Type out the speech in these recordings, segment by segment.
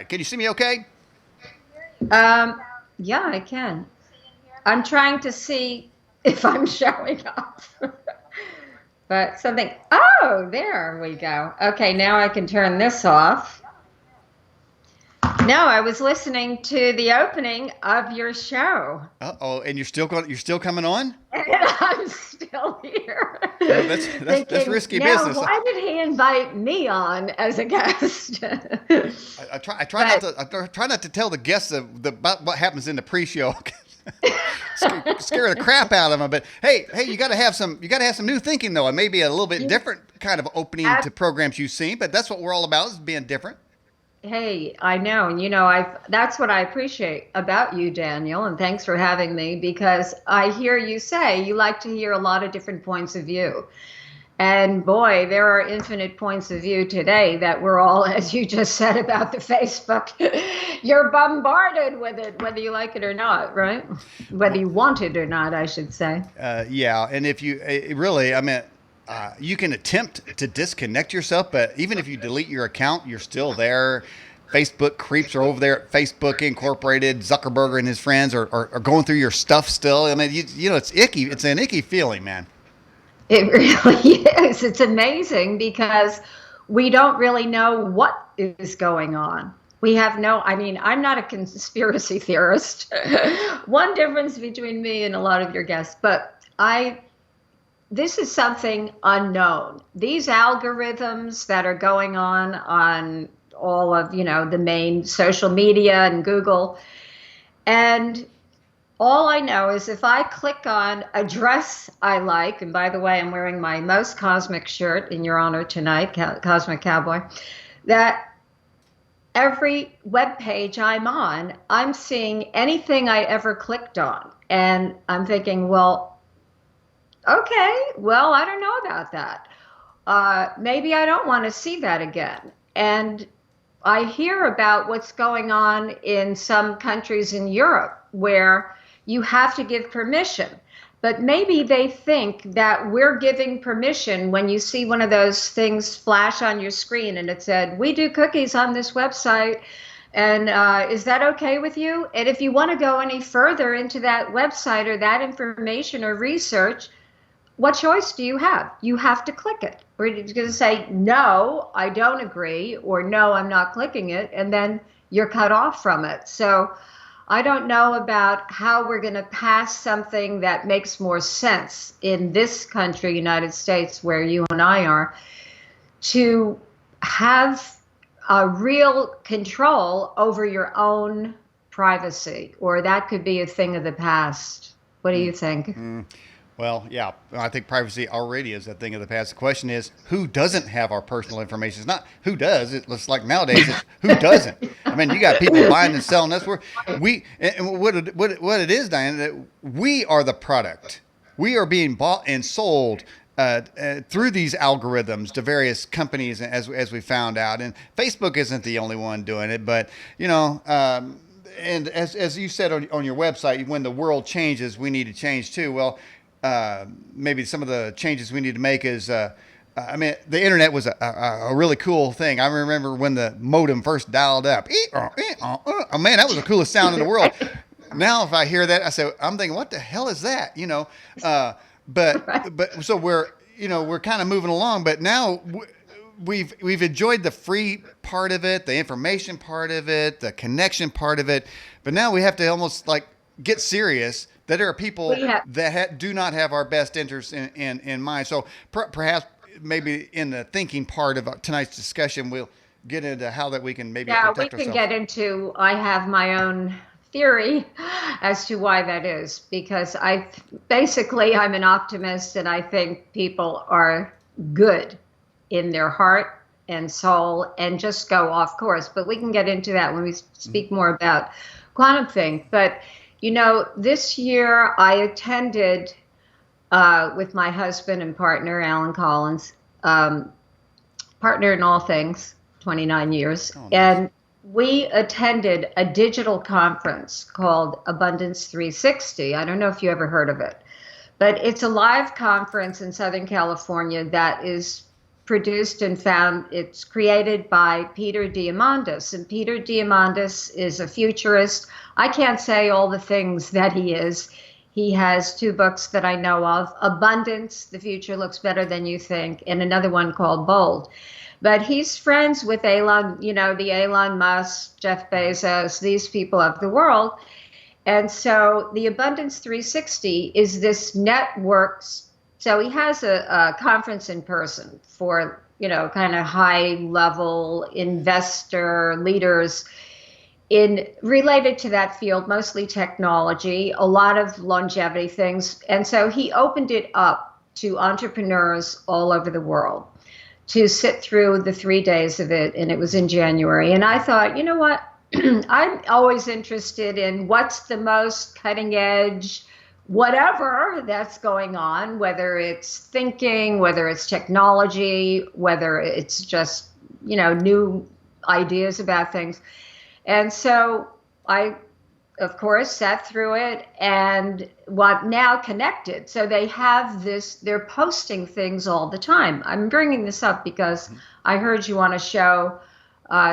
right. Can you see me okay? Um, yeah, I can. I'm trying to see if I'm showing up. But something, oh, there we go. Okay, now I can turn this off. No, I was listening to the opening of your show. Uh-oh, and you're still coming on? And I'm still here Well, that's thinking, risky now, business. why did he invite me on as a guest? I try not But to try not to tell the guests about what happens in the pre-show. Scare the crap out of them. But hey, you got to have some new thinking though. It may be a little bit you, different kind of opening ab- to programs you've seen, but that's what we're all about is being different. hey, I know, and that's what I appreciate about you, Daniel, and thanks for having me because I hear you say you like to hear a lot of different points of view. And boy, there are infinite points of view today that we're all, as you just said about the Facebook, you're bombarded with it, whether you like it or not, right? Whether Well, you want it or not, I should say. yeah, and if you really, I mean, you can attempt to disconnect yourself, but even if you delete your account, you're still there. Facebook creeps are over there at Facebook Incorporated. Zuckerberg and his friends are going through your stuff still. I mean, you know, it's icky. It's an icky feeling, man. It really is. It's amazing because we don't really know what is going on. We have no, I mean, I'm not a conspiracy theorist. One difference between me and a lot of your guests, but this is something unknown. These algorithms that are going on all of, the main social media and Google, and all I know is if I click on a dress I like, and by the way, I'm wearing my most cosmic shirt in your honor tonight, Cosmic Cowboy, that every web page I'm on, I'm seeing anything I ever clicked on. And I'm thinking, well, okay, well, I don't know about that. Maybe I don't want to see that again. And I hear about what's going on in some countries in Europe where you have to give permission. But maybe they think that we're giving permission when you see one of those things flash on your screen and it said, we do cookies on this website. And is that okay with you? And if you want to go any further into that website or that information or research, what choice do you have? You have to click it. Or you're going to say, no, I don't agree, or no, I'm not clicking it, and then you're cut off from it. So I don't know about how we're going to pass something that makes more sense in this country, United States, where you and I are, to have a real control over your own privacy, or that could be a thing of the past. What do you think? Well, yeah, I think privacy already is a thing of the past. The question is, who doesn't have our personal information? It's not who does. It's like nowadays, it's who doesn't. I mean, you got people buying and selling us. And what it is, Diane, that we are the product. We are being bought and sold through these algorithms to various companies, as we found out. And Facebook isn't the only one doing it, but you know. And as you said on your website, when the world changes, we need to change too. Well, maybe some of the changes we need to make is, I mean, the internet was a really cool thing. I remember when the modem first dialed up. Oh man, that was the coolest sound in the world. Now, if I hear that, I'm thinking, what the hell is that? You know, but so we're kind of moving along. But now we've enjoyed the free part of it, the information part of it, the connection part of it. But now we have to almost like get serious that there are people We have, that do not have our best interests in mind. So perhaps maybe in the thinking part of tonight's discussion, we'll get into how that we can maybe yeah, we protect can ourselves. get into, I have my own theory as to why that is, because basically I'm an optimist and I think people are good in their heart and soul and just go off course. But we can get into that when we speak more about QuantumThink. But, this year I attended with my husband and partner, Alan Collins, partner in all things, 29 years. Oh, nice. And we attended a digital conference called Abundance 360. I don't know if you ever heard of it, but it's a live conference in Southern California that is produced and found. It's created by Peter Diamandis, and Peter Diamandis is a futurist. I can't say all the things that he is. He has 2 books that I know of: Abundance, The Future Looks Better Than You Think, and another one called Bold. But he's friends with Elon, the Elon Musk, Jeff Bezos, these people of the world. And so the Abundance 360 is this network. So he has a conference in person for, kind of high level investor leaders related to that field, mostly technology, a lot of longevity things. And so he opened it up to entrepreneurs all over the world to sit through the 3 days of it. And it was in January. And I thought, you know what? I'm always interested in what's the most cutting edge, whatever that's going on, whether it's thinking, whether it's technology, whether it's just, new ideas about things. And so I, of course, sat through it and now connected. So they have this, they're posting things all the time. I'm bringing this up because I heard you on a show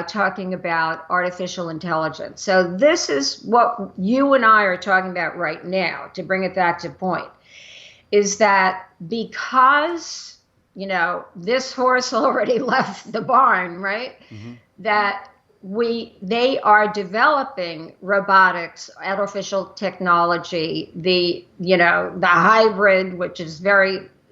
talking about artificial intelligence. So this is what you and I are talking about right now, to bring it back to point, is that because, this horse already left the barn, right? Mm-hmm. That they are developing robotics, artificial technology, the hybrid, which is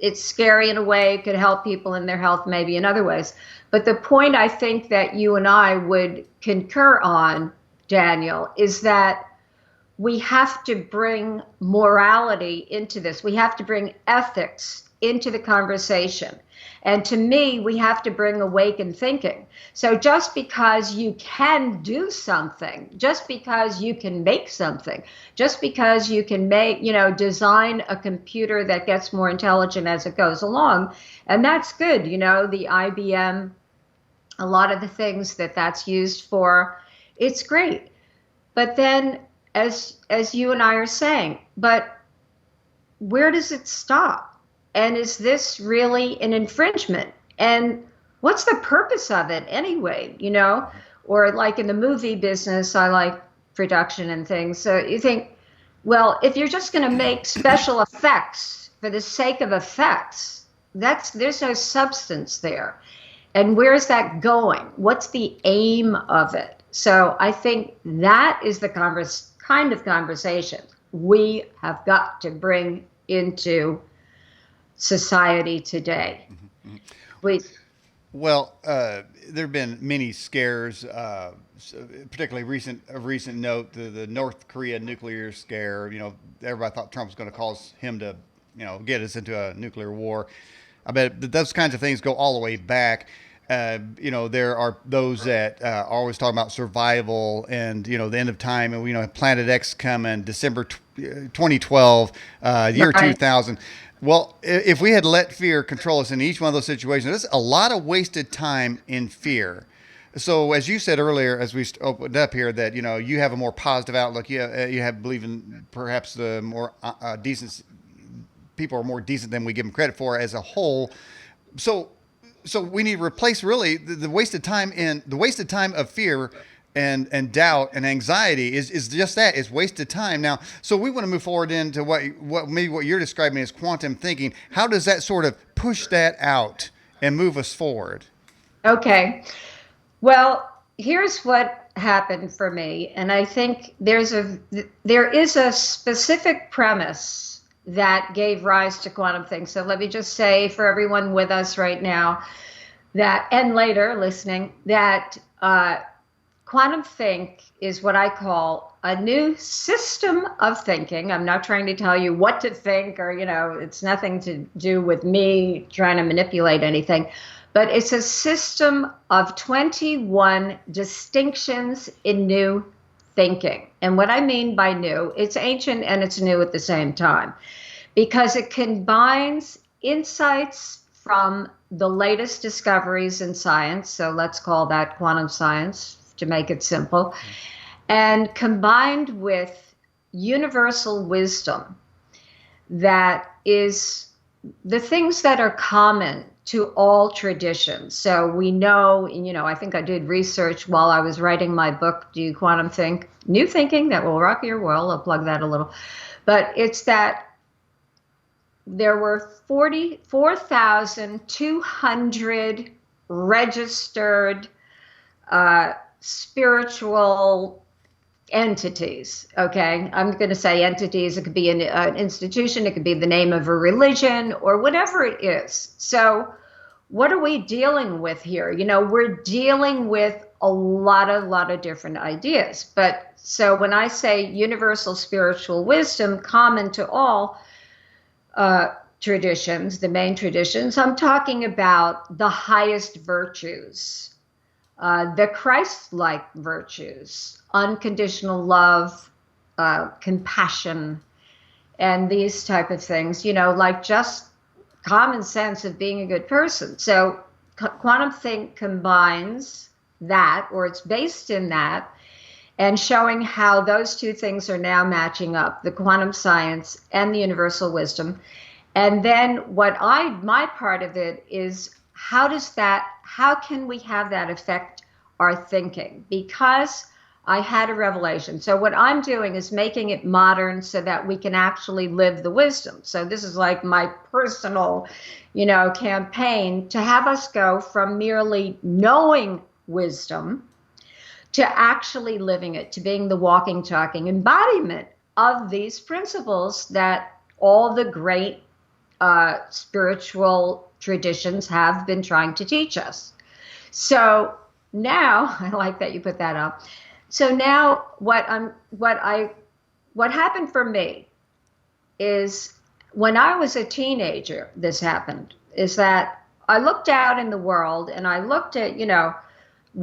it's scary in a way, it could help people in their health maybe in other ways. But the point I think that you and I would concur on, Daniel, is that we have to bring morality into this. We have to bring ethics into the conversation. And to me, we have to bring awakened thinking. So just because you can do something, just because you can make something, just because you can design a computer that gets more intelligent as it goes along, and that's good. The IBM, a lot of the things that's used for, it's great. But then, as you and I are saying, but where does it stop? And is this really an infringement? And what's the purpose of it anyway? Or like in the movie business, I like production and things. So you think, well, if you're just going to make special effects for the sake of effects, there's no substance there. And where's that going? What's the aim of it? So I think that is the kind of conversation we have got to bring into society today. Mm-hmm. Well, there have been many scares, particularly recent note, the North Korea nuclear scare. Everybody thought Trump was going to cause him to, get us into a nuclear war. I bet those kinds of things go all the way back. There are those that are always talking about survival and, the end of time. And, Planet X coming December 2012, year 2000. Well, if we had let fear control us in each one of those situations, there's a lot of wasted time in fear. So as you said earlier, as we opened up here, that, you have a more positive outlook. You believe in perhaps the more decent, people are more decent than we give them credit for as a whole. So we need to replace really the wasted time of fear and doubt and anxiety is just that. It's wasted time. Now, so we want to move forward into what you're describing as quantum thinking. How does that sort of push that out and move us forward? Okay. Well, here's what happened for me. And I think there is a specific premise that gave rise to QuantumThink. So let me just say for everyone with us right now and later listening, that QuantumThink is what I call a new system of thinking. I'm not trying to tell you what to think or, it's nothing to do with me trying to manipulate anything, but it's a system of 21 distinctions in new thinking. And what I mean by new, it's ancient and it's new at the same time, because it combines insights from the latest discoveries in science. So let's call that quantum science, to make it simple, and combined with universal wisdom that is the things that are common to all traditions. So we know, I think I did research while I was writing my book, Do Quantum Think? New Thinking That Will Rock Your World. I'll plug that a little. But it's that there were 44,200 registered spiritual entities. Okay, I'm going to say entities. It could be an institution, it could be the name of a religion, or whatever it is. So what are we dealing with here? We're dealing with a lot of different ideas. But so when I say universal spiritual wisdom common to all traditions, the main traditions, I'm talking about the highest virtues, the Christ-like virtues, unconditional love, compassion, and these type of things, like just common sense of being a good person. So Quantum Think combines that, or it's based in that, and showing how those two things are now matching up, the quantum science and the universal wisdom. And then my part of it is, how can we have that affect our thinking? Because I had a revelation. So what I'm doing is making it modern so that we can actually live the wisdom. So this is like my personal, campaign to have us go from merely knowing wisdom to actually living it, to being the walking, talking embodiment of these principles that all the great spiritual traditions have been trying to teach us. So now, I like that you put that up. So now what happened for me is, when I was a teenager, this happened, is that I looked out in the world and I looked at,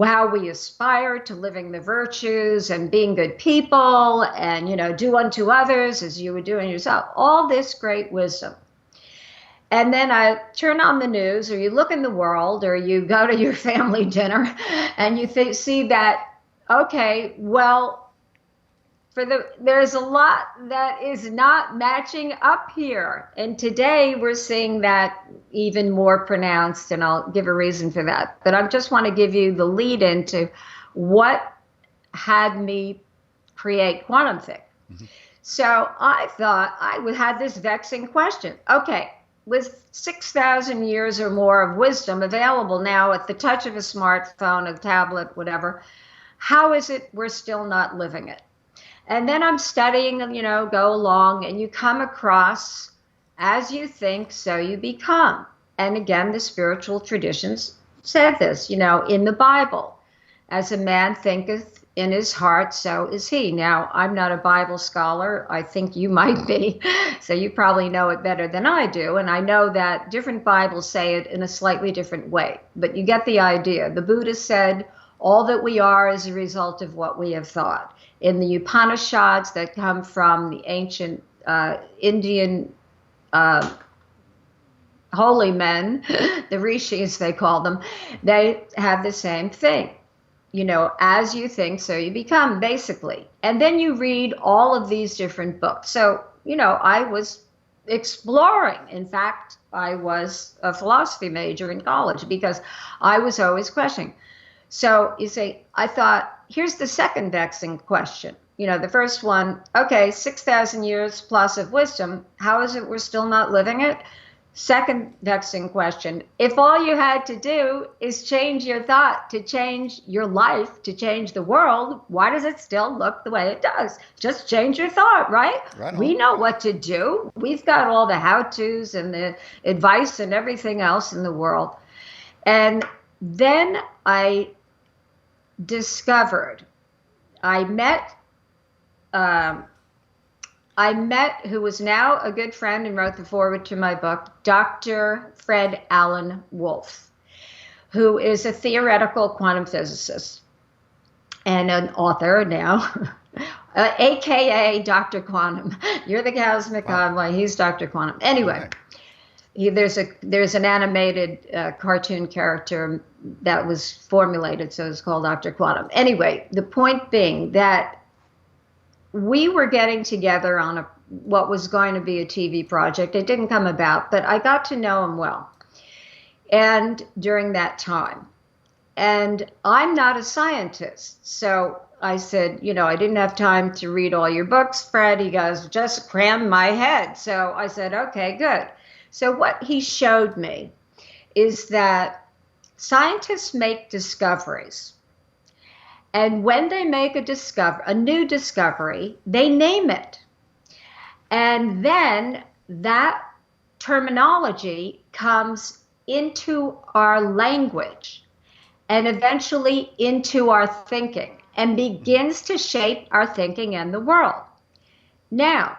how we aspire to living the virtues and being good people and, do unto others as you would do unto yourself, all this great wisdom. And then I turn on the news, or you look in the world, or you go to your family dinner and you see that, okay, well, there's a lot that is not matching up here. And today we're seeing that even more pronounced, and I'll give a reason for that. But I just want to give you the lead into what had me create QuantumThink. Mm-hmm. So I thought I had this vexing question. Okay, with 6,000 years or more of wisdom available now at the touch of a smartphone, a tablet, whatever, how is it we're still not living it? And then I'm studying, go along, and you come across, as you think, so you become. And again, the spiritual traditions said this, in the Bible, as a man thinketh in his heart, so is he. Now, I'm not a Bible scholar. I think you might be. So you probably know it better than I do. And I know that different Bibles say it in a slightly different way. But you get the idea. The Buddha said, all that we are is a result of what we have thought. In the Upanishads that come from the ancient Indian holy men, the rishis they call them, they have the same thing. As you think, so you become, basically. And then you read all of these different books. So, I was exploring. In fact, I was a philosophy major in college because I was always questioning. So you say, I thought, here's the second vexing question. The first one, okay, 6,000 years plus of wisdom, how is it we're still not living it? Second vexing question, if all you had to do is change your thought, to change your life, to change the world, why does it still look the way it does? Just change your thought, right? We know what to do. We've got all the how-tos and the advice and everything else in the world. And then I discovered, I met who was now a good friend and wrote the foreword to my book, Dr. Fred Alan Wolf, who is a theoretical quantum physicist and an author now, AKA Dr. Quantum. You're the cosmic envoy, he's Dr. Quantum. Anyway, there's an animated cartoon character that was formulated, so it's called Dr. Quantum. Anyway, the point being that we were getting together on what was going to be a TV project. It didn't come about, but I got to know him well. and during that time. And I'm not a scientist. So I said, I didn't have time to read all your books, Fred. He goes, just cram my head. So I said, okay, good. So what he showed me is that scientists make discoveries. And when they make a new discovery, they name it. And then that terminology comes into our language and eventually into our thinking and begins to shape our thinking and the world. Now,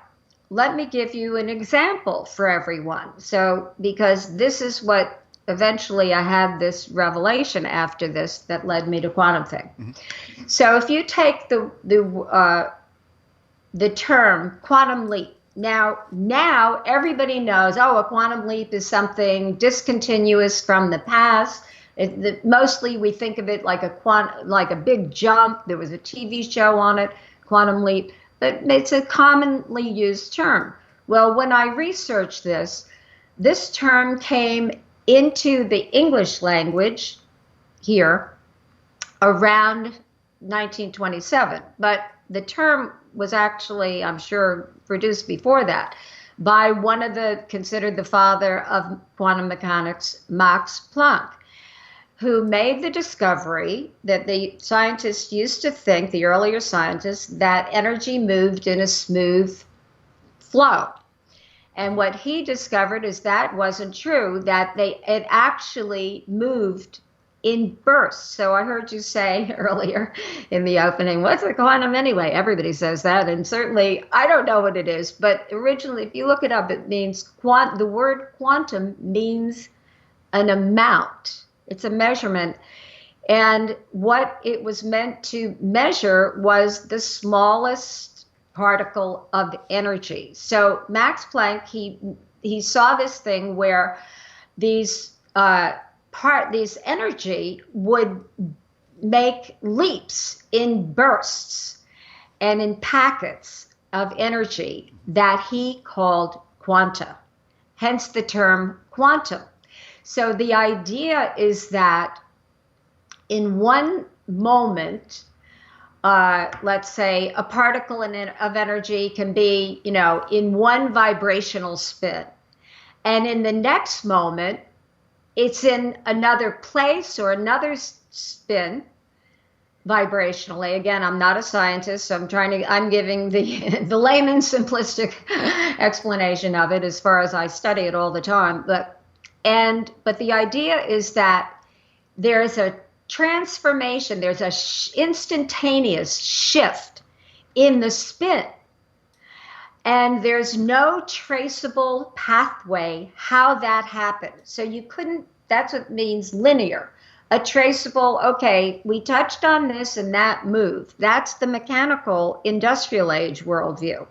let me give you an example for everyone. So, because this is what eventually I had this revelation after this that led me to QuantumThink. Mm-hmm. So, if you take the term quantum leap, now everybody knows, a quantum leap is something discontinuous from the past. Mostly we think of it like a big jump. There was a TV show on it, quantum leap, but it's a commonly used term. Well, when I researched this term came into the English language here around 1927, but the term was actually, I'm sure, produced before that by one of considered the father of quantum mechanics, Max Planck, who made the discovery that the scientists used to think, the earlier scientists, that energy moved in a smooth flow. And what he discovered is that wasn't true, that it actually moved in bursts. So I heard you say earlier in the opening, what's a quantum anyway? Everybody says that. And certainly, I don't know what it is. But originally, if you look it up, it means the word quantum means an amount. It's a measurement. And what it was meant to measure was the smallest particle of energy. So Max Planck, he saw this thing where these energy would make leaps in bursts and in packets of energy that he called quanta, hence the term quantum. So the idea is that in one moment, let's say a particle of energy can be, in one vibrational spin. And in the next moment, it's in another place or another spin vibrationally. Again, I'm not a scientist, so I'm giving the layman simplistic explanation of it as far as I study it all the time. But the idea is that there's a transformation, there's a instantaneous shift in the spin. And there's no traceable pathway how that happened. So that's what means linear. A traceable, okay, we touched on this and that moved. That's the mechanical industrial age worldview.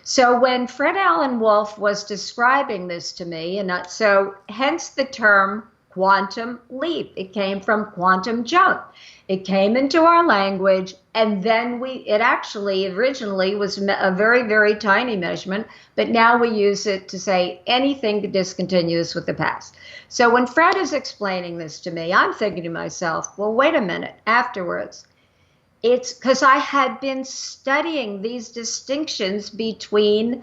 So when Fred Alan Wolf was describing this to me, so hence the term quantum leap. It came from quantum jump. It came into our language, and then it actually originally was a very, very tiny measurement, but now we use it to say anything discontinuous with the past. So when Fred is explaining this to me, I'm thinking to myself, well, wait a minute, afterwards. It's because I had been studying these distinctions between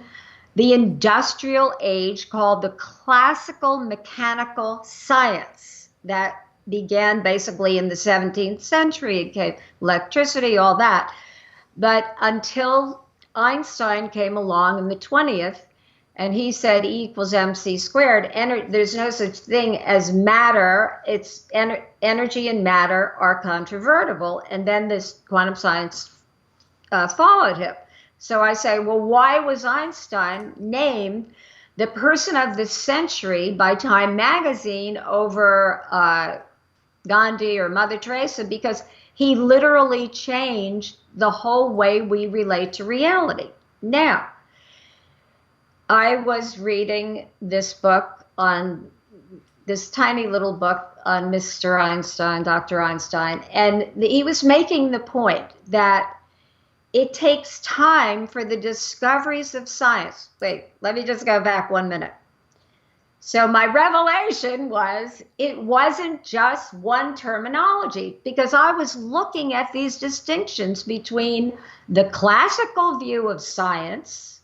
the industrial age called the classical mechanical science that began basically in the 17th century. It came electricity, all that. But until Einstein came along in the 20th, and he said E equals mc squared, there's no such thing as matter. It's energy and matter are controvertible. And then this quantum science followed him. So I say, well, why was Einstein named the person of the century by Time magazine over Gandhi or Mother Teresa? Because he literally changed the whole way we relate to reality. Now, I was reading this book this tiny little book on Mr. Einstein, Dr. Einstein, and he was making the point that it takes time for the discoveries of science. Wait, let me just go back 1 minute. So my revelation was it wasn't just one terminology, because I was looking at these distinctions between the classical view of science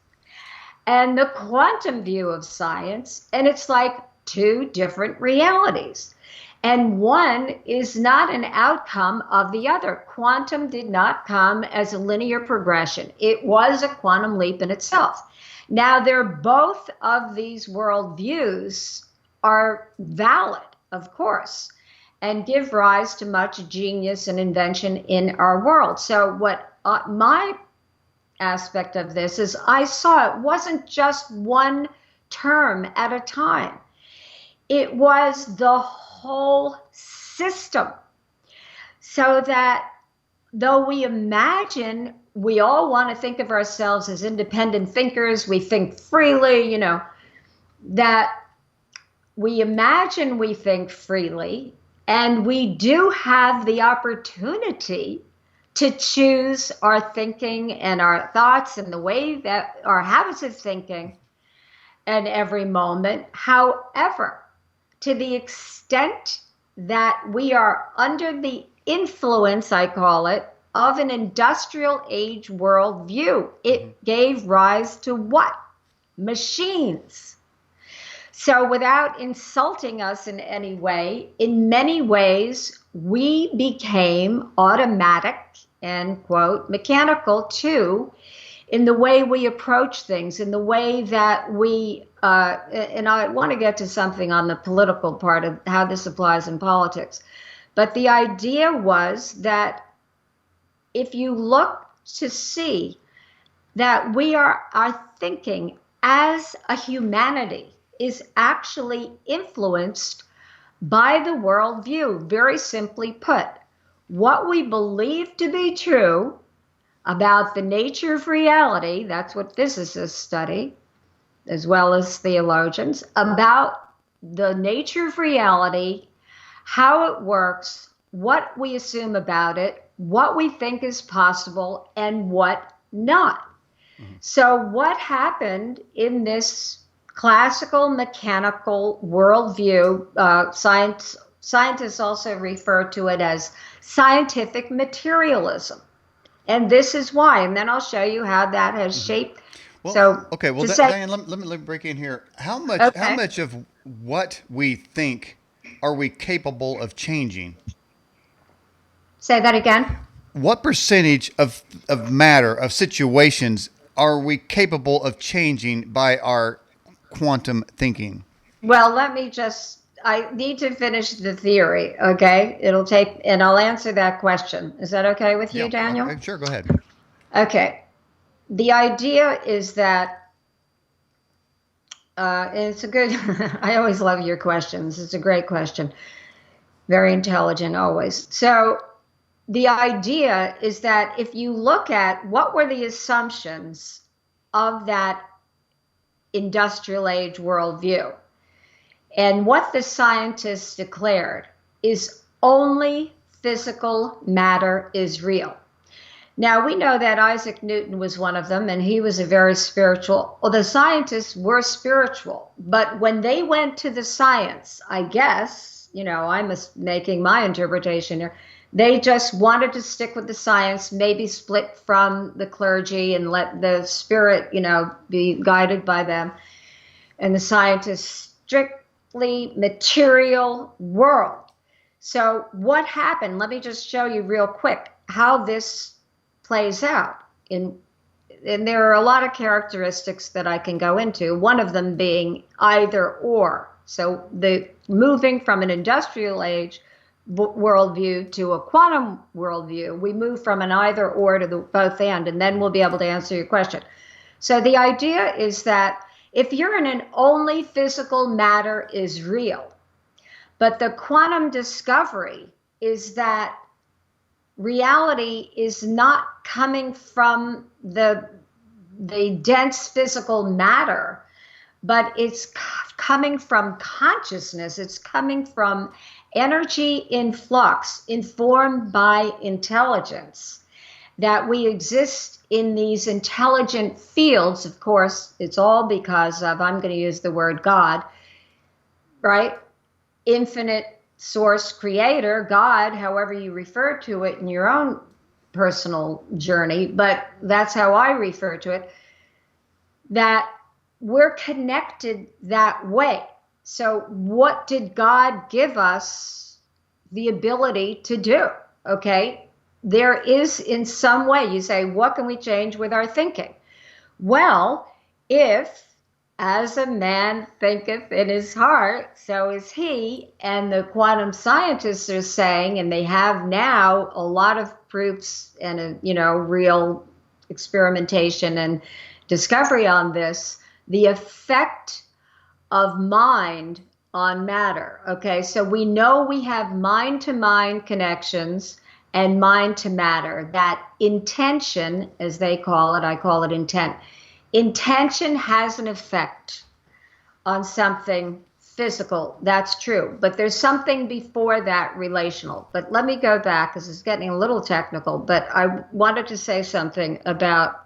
and the quantum view of science, and it's like two different realities. And one is not an outcome of the other. Quantum did not come as a linear progression. It was a quantum leap in itself. Now, they're both of these worldviews are valid, of course, and give rise to much genius and invention in our world. So what my aspect of this is I saw it wasn't just one term at a time. It was the whole system. So that though we imagine we all want to think of ourselves as independent thinkers, we think freely, that we imagine we think freely, and we do have the opportunity to choose our thinking and our thoughts and the way that our habits of thinking at every moment. However, to the extent that we are under the influence, I call it, of an industrial age worldview, it gave rise to what? Machines. So without insulting us in any way, in many ways, we became automatic and, quote, mechanical too, in the way we approach things, in the way that we, and I want to get to something on the political part of how this applies in politics. But the idea was that if you look to see that our thinking as a humanity is actually influenced by the worldview. Very simply put, what we believe to be true about the nature of reality, that's what physicists study, as well as theologians, about the nature of reality, how it works, what we assume about it, what we think is possible, and what not. So what happened in this classical mechanical worldview, scientists also refer to it as scientific materialism. And this is why, and then I'll show you how that has shaped. Well, so okay. Well, Dianne, let me break in here. How much of what we think are we capable of changing? Say that again. What percentage of matter, of situations, are we capable of changing by our quantum thinking? Well, I need to finish the theory, okay? It'll take, and I'll answer that question. Is that okay with you, Daniel? Okay, sure, go ahead. Okay. The idea is that, and it's a good, I always love your questions. It's a great question. Very intelligent always. So the idea is that if you look at what were the assumptions of that industrial age worldview, and what the scientists declared is only physical matter is real. Now, we know that Isaac Newton was one of them, and he was a very spiritual, well, the scientists were spiritual, but when they went to the science, I guess, I'm making my interpretation here, they just wanted to stick with the science, maybe split from the clergy and let the spirit, be guided by them. And the scientists strictly material world. So what happened? Let me just show you real quick how this plays out. And there are a lot of characteristics that I can go into, one of them being either or. So the moving from an industrial age worldview to a quantum worldview, we move from an either or to the both and then we'll be able to answer your question. So the idea is that if you're in an only physical matter is real, but the quantum discovery is that reality is not coming from the dense physical matter, but it's coming from consciousness. It's coming from energy in flux, informed by intelligence, that we exist in these intelligent fields. Of course, it's all because of, I'm going to use the word God, right? Infinite source creator, God, however you refer to it in your own personal journey, but that's how I refer to it, that we're connected that way. So, what did God give us the ability to do? Okay. There is, in some way, you say, what can we change with our thinking? Well, if as a man thinketh in his heart, so is he, and the quantum scientists are saying, and they have now a lot of proofs and, real experimentation and discovery on this, the effect of mind on matter. Okay, so we know we have mind to mind connections and mind to matter. That intention, as they call it, I call it intent. Intention has an effect on something physical. That's true. But there's something before that relational. But let me go back because it's getting a little technical. But I wanted to say something about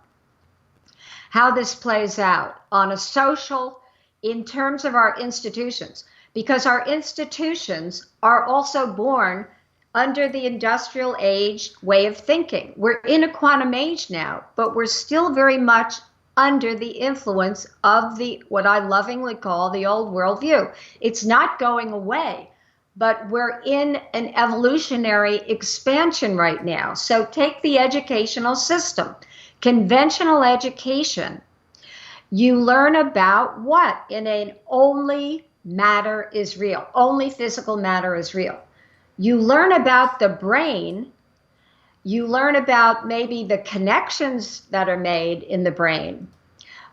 how this plays out on a social, in terms of our institutions, because our institutions are also born under the industrial age way of thinking. We're in a quantum age now, but we're still very much under the influence of the, what I lovingly call the old worldview. It's not going away, but we're in an evolutionary expansion right now. So take the educational system. Conventional education, you learn about what? In an only matter is real, only physical matter is real. You learn about the brain, you learn about maybe the connections that are made in the brain,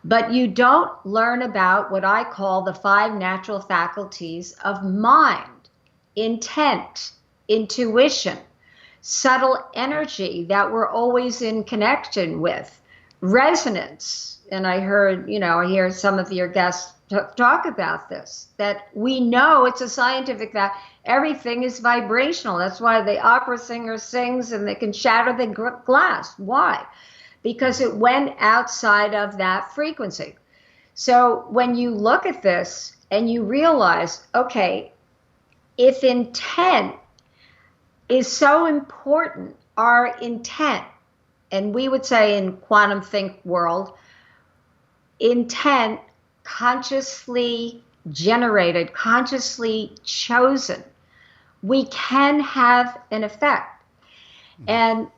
but you don't learn about what I call the 5 natural faculties of mind: intent, intuition, subtle energy that we're always in connection with, resonance. And I heard, I hear some of your guests talk about this, that we know it's a scientific fact. Everything is vibrational. That's why the opera singer sings and they can shatter the glass. Why? Because it went outside of that frequency. So when you look at this and you realize, okay, if intent is so important, our intent, and we would say in QuantumThink world, intent consciously generated, consciously chosen, we can have an effect. And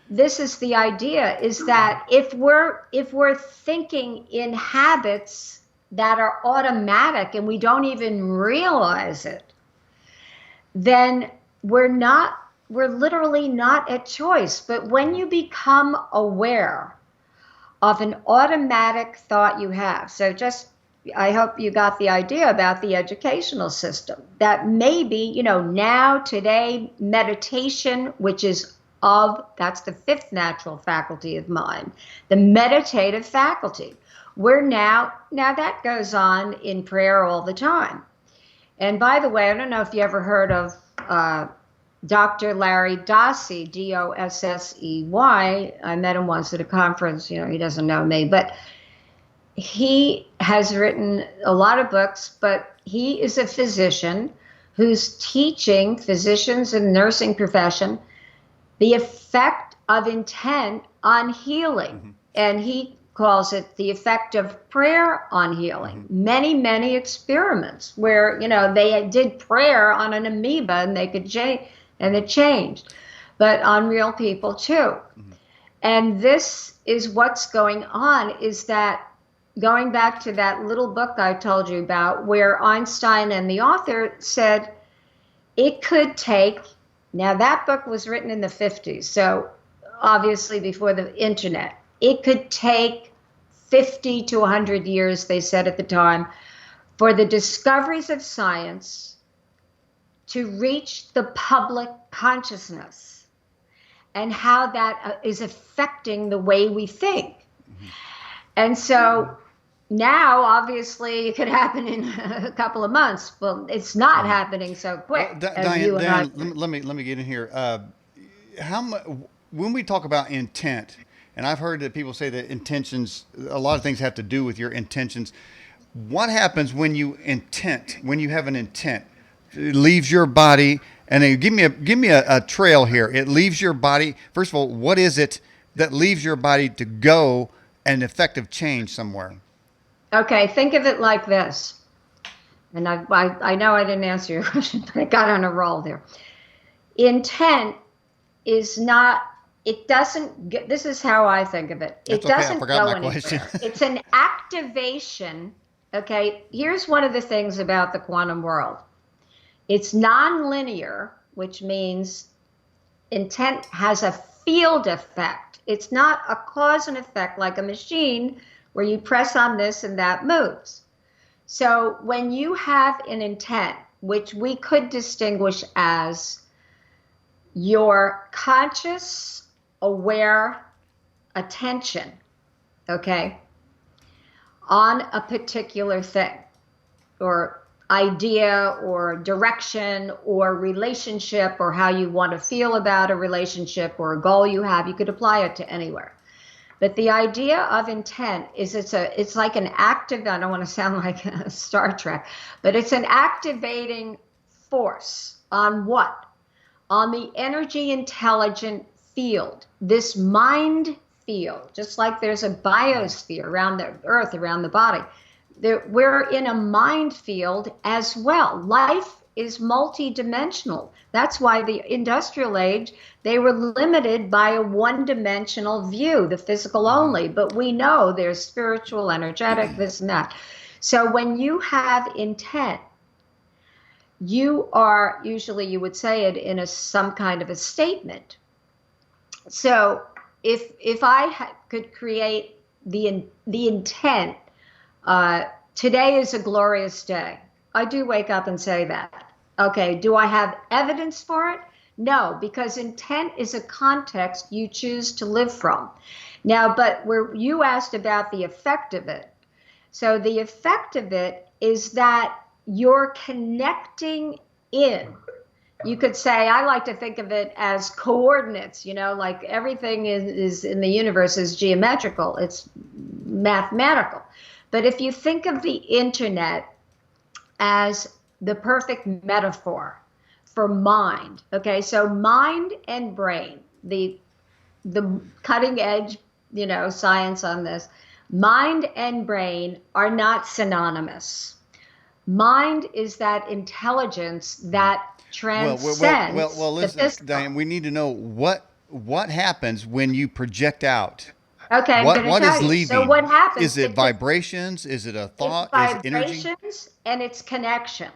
this is the idea, is that if we're thinking in habits that are automatic and we don't even realize it, then we're literally not at choice. But when you become aware of an automatic thought you have, so just, I hope you got the idea about the educational system, that maybe, now, today, meditation, which is that's the 5th natural faculty of mind, the meditative faculty. We're now that goes on in prayer all the time. And by the way, I don't know if you ever heard of Dr. Larry Dossey, Dossey. I met him once at a conference. He doesn't know me, but he has written a lot of books, but he is a physician who's teaching physicians and nursing profession the effect of intent on healing. Mm-hmm. And he calls it the effect of prayer on healing. Mm-hmm. Many, many experiments where, they did prayer on an amoeba and they could change, and it changed, but on real people too. Mm-hmm. And this is what's going on, is that going back to that little book I told you about, where Einstein and the author said it could take, now that book was written in the 50s, so obviously before the internet, it could take 50 to 100 years, they said at the time, for the discoveries of science to reach the public consciousness and how that is affecting the way we think. Mm-hmm. And so now, obviously, it could happen in a couple of months. Well, it's not happening so quick. Dianne, let me get in here. When we talk about intent, and I've heard that people say that intentions, a lot of things have to do with your intentions. What happens when you have an intent? It leaves your body, and then give me a trail here. It leaves your body. First of all, what is it that leaves your body to go and effective change somewhere? Okay, think of it like this. And I know I didn't answer your question, but I got on a roll there. Intent is not, it doesn't get, this is how I think of it. That's It okay. I doesn't forgot go my question. anywhere. It's an activation. Okay, here's one of the things about the quantum world. It's nonlinear, which means intent has a field effect. It's not a cause and effect like a machine where you press on this and that moves. So when you have an intent, which we could distinguish as your conscious, aware attention, okay, on a particular thing or idea or direction or relationship or how you want to feel about a relationship or a goal you have, you could apply it to anywhere. But the idea of intent is it's like an active, I don't want to sound like Star Trek, but it's an activating force on what? On the energy intelligent field, this mind field, just like there's a biosphere around the earth, around the body. We're in a mind field as well. Life is multidimensional. That's why the industrial age, they were limited by a one-dimensional view, the physical only. But we know there's spiritual, energetic, this and that. So when you have intent, you are, usually you would say it in some kind of a statement. So if I could create the intent, today is a glorious day. I do wake up and say that. Okay, do I have evidence for it? No, because intent is a context you choose to live from. Now, but where you asked about the effect of it. So the effect of it is that you're connecting in. You could say, I like to think of it as coordinates, like everything is in the universe is geometrical. It's mathematical. But if you think of the internet as the perfect metaphor for mind, okay, so mind and brain, the cutting edge, science on this, mind and brain are not synonymous. Mind is that intelligence that transcends listen, the physical. Dianne, we need to know what happens when you project out. Okay, I'm going to What tell is you. leaving? So what happens? Is it vibrations? Is it a thought? It's Is it energy? vibrations and it's connection.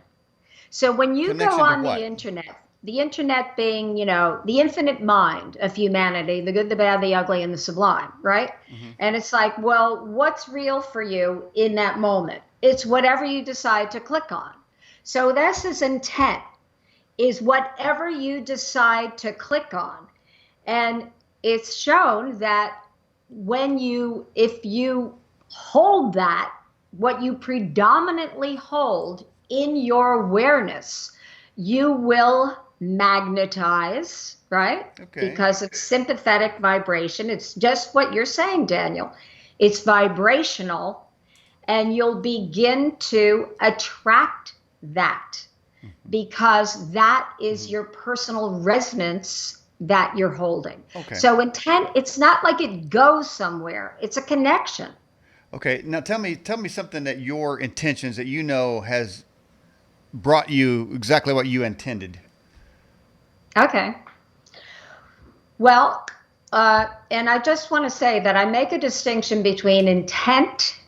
So when you go Connection to on what? the internet being, the infinite mind of humanity, the good, the bad, the ugly, and the sublime, right? Mm-hmm. And it's like, well, what's real for you in that moment? It's whatever you decide to click on. So this is intent, is whatever you decide to click on. And it's shown that if you hold that, what you predominantly hold in your awareness, you will magnetize, right? Okay. Because it's sympathetic vibration. It's just what you're saying, Daniel. It's vibrational, and you'll begin to attract that because that is your personal resonance that you're holding. Okay. So intent, it's not like it goes somewhere. It's a connection. Okay. Now tell me something that your intentions that has brought you exactly what you intended. Okay. Well, and I just want to say that I make a distinction between intent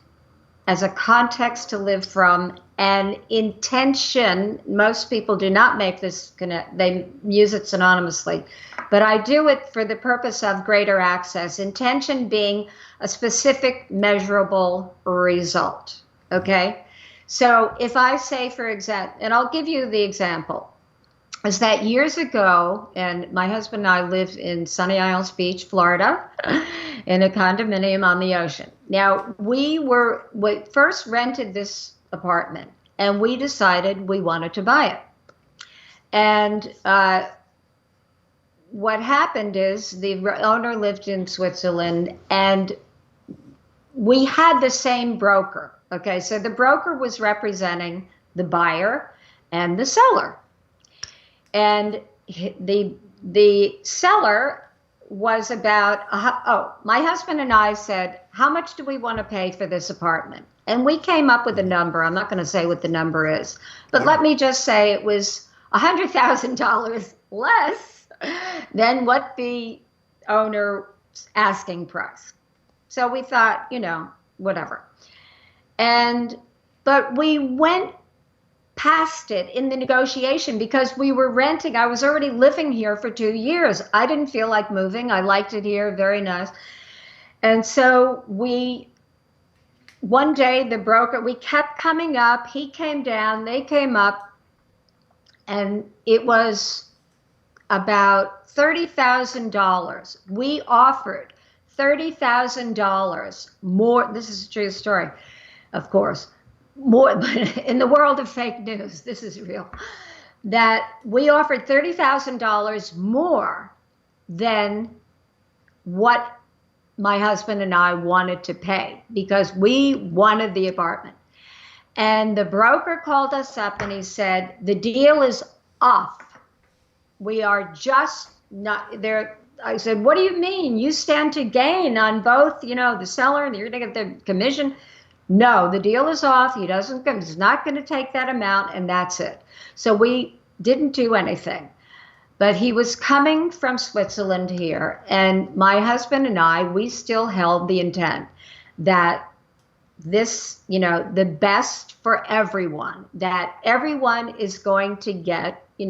as a context to live from and intention. Most people do not make this connect. They use it synonymously, but I do it for the purpose of greater access. Intention being a specific measurable result. Okay. So if I say, for example, and I'll give you the example, is that years ago, and my husband and I lived in Sunny Isles Beach, Florida, in a condominium on the ocean. Now, we first rented this apartment, and we decided we wanted to buy it. And what happened is the owner lived in Switzerland, and we had the same broker. Okay, so the broker was representing the buyer and the seller. And the seller was about, my husband and I said, how much do we want to pay for this apartment? And we came up with a number. I'm not going to say what the number is, but let me just say it was $100,000 less than what the owner's asking price. So we thought, whatever. But we went past it in the negotiation because we were renting. I was already living here for 2 years. I didn't feel like moving. I liked it here, very nice. And so one day the broker, we kept coming up. He came down, they came up, and it was about $30,000. We offered $30,000 more. This is a true story, of course. More in the world of fake news, this is real, that we offered $30,000 more than what my husband and I wanted to pay because we wanted the apartment. And the broker called us up and he said, the deal is off. We are just not there. I said, what do you mean? You stand to gain on both, the seller and you're going to get the commission. No, the deal is off. He's not going to take that amount, and that's it. So we didn't do anything. But he was coming from Switzerland here, and my husband and I, we still held the intent that this, the best for everyone, that everyone is going to get, we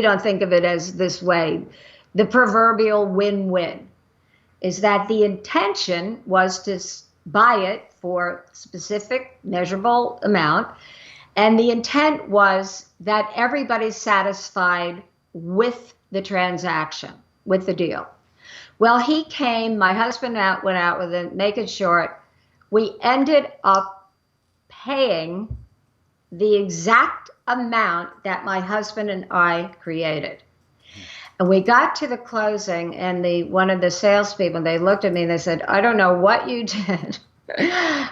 don't think of it as this way, the proverbial win-win, is that the intention was to buy it for a specific measurable amount. And the intent was that everybody's satisfied with the transaction, with the deal. Well, he came, my husband went out with it, make it short. We ended up paying the exact amount that my husband and I created. And we got to the closing, and one of the salespeople, they looked at me and they said, I don't know what you did,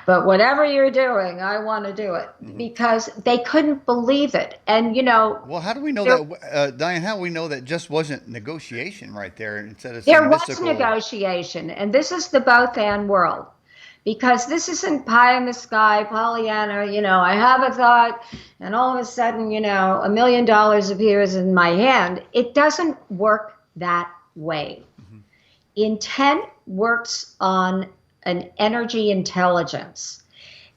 but whatever you're doing, I want to do it, because they couldn't believe it. And, well, how do we know that, Dianne, how do we know that just wasn't negotiation right there instead of some there mystical... was negotiation, and this is the both and world. Because this isn't pie in the sky, Pollyanna, I have a thought and all of a sudden, $1 million appears in my hand. It doesn't work that way. Mm-hmm. Intent works on an energy intelligence.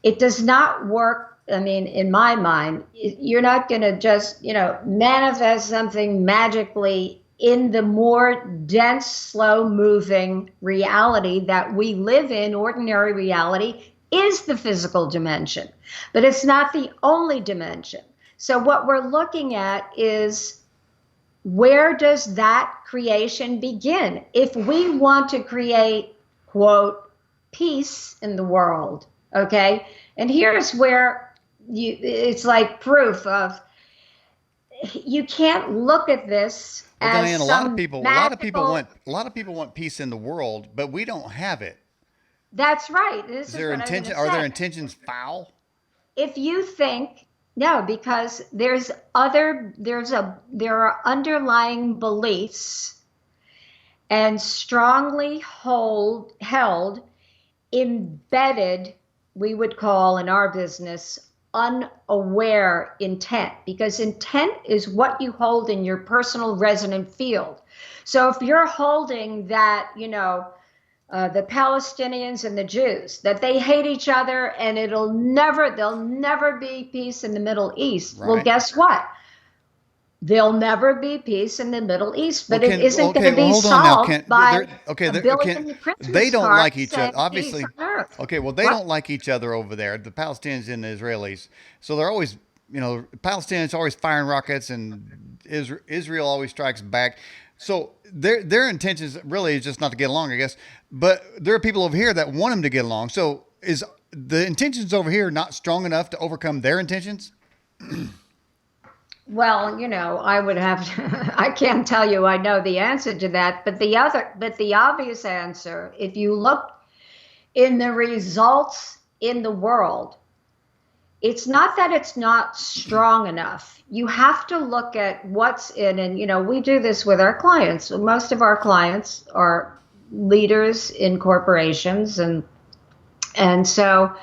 It does not work, in my mind, you're not going to just, manifest something magically in the more dense, slow-moving reality that we live in. Ordinary reality is the physical dimension, but it's not the only dimension. So what we're looking at is, where does that creation begin? If we want to create, quote, peace in the world, okay? And here's where it's like proof of, you can't look at this. Well, Dianne, a lot of people want peace in the world, but we don't have it. That's right. Are their intentions foul? If you think, no, because there are underlying beliefs and strongly held, embedded, we would call in our business, unaware intent, because intent is what you hold in your personal resonant field. So if you're holding that, the Palestinians and the Jews, that they hate each other and there'll never be peace in the Middle East. Right. Well, guess what? There'll never be peace in the Middle East, but it isn't going to be solved by a billion Christmas they don't cards like each other, obviously. Okay, well, they What? don't like each other over there, the Palestinians and the Israelis. So they're always, Palestinians always firing rockets, and Israel always strikes back. So their intentions really is just not to get along, I guess. But there are people over here that want them to get along. So is the intentions over here not strong enough to overcome their intentions? Well, I would have to, I can't tell you I know the answer to that, but the obvious answer, if you look in the results in the world, it's not that it's not strong enough. You have to look at what's in, and we do this with our clients. Most of our clients are leaders in corporations, and so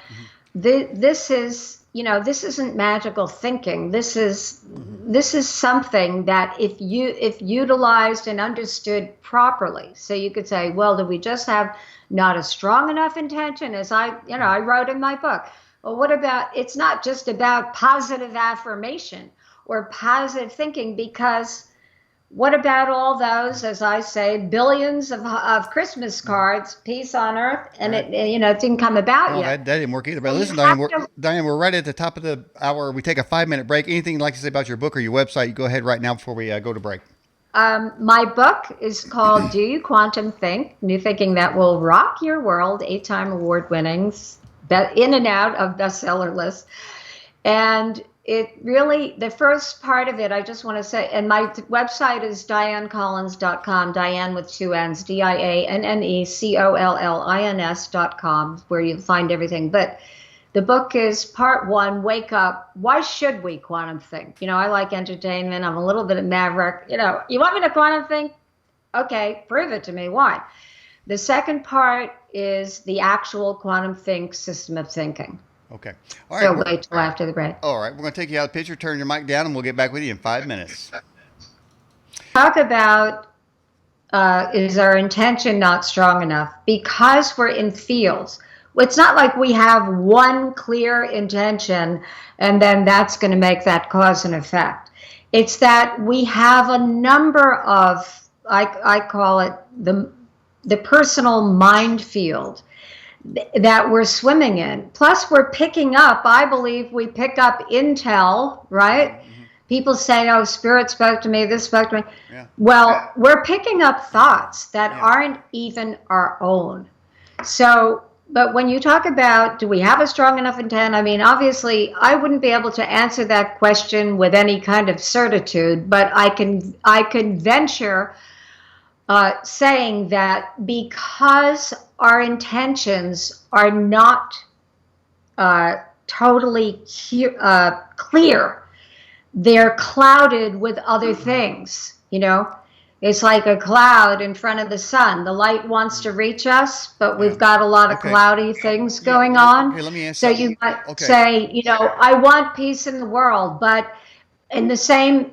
this is, this isn't magical thinking. This is something that if utilized and understood properly. So you could say, well, do we just have not a strong enough intention, as I wrote in my book? Well, what about, it's not just about positive affirmation or positive thinking, because what about all those, as I say, billions of Christmas cards, peace on earth, and it didn't come about yet. That didn't work either. But listen, Dianne, we're right at the top of the hour. We take a 5-minute break. Anything you'd like to say about your book or your website, you go ahead right now before we go to break. My book is called Do You Quantum Think? New Thinking That Will Rock Your World, 8-time award winnings, in and out of bestseller lists. And it really, the first part of it, I just want to say, and my website is DianneCollins.com, Dianne with 2 N's, DianneCollins.com, where you'll find everything. But the book is part 1, Wake Up. Why should we quantum think? I like entertainment. I'm a little bit of maverick. You want me to quantum think? Okay, prove it to me. Why? The second part is the actual quantum think system of thinking. Okay. All right. So wait till after the break. All right. We're going to take you out of the picture, turn your mic down, and we'll get back with you in 5 minutes. Talk about, is our intention not strong enough? Because we're in fields. It's not like we have one clear intention and then that's going to make that cause and effect. It's that we have a number of, I call it the personal minefield that we're swimming in. Plus we're picking up, I believe we pick up intel, right? Mm-hmm. People say, oh, spirit spoke to me, this spoke to me. Yeah. Well, we're picking up thoughts that aren't even our own. So, but when you talk about, do we have a strong enough intent? I mean, obviously, I wouldn't be able to answer that question with any kind of certitude, but I can venture saying that because our intentions are not totally clear, they're clouded with other things, It's like a cloud in front of the sun. The light wants to reach us, but we've got a lot of cloudy things going on. Okay, let me ask so you might say, I want peace in the world, but in the same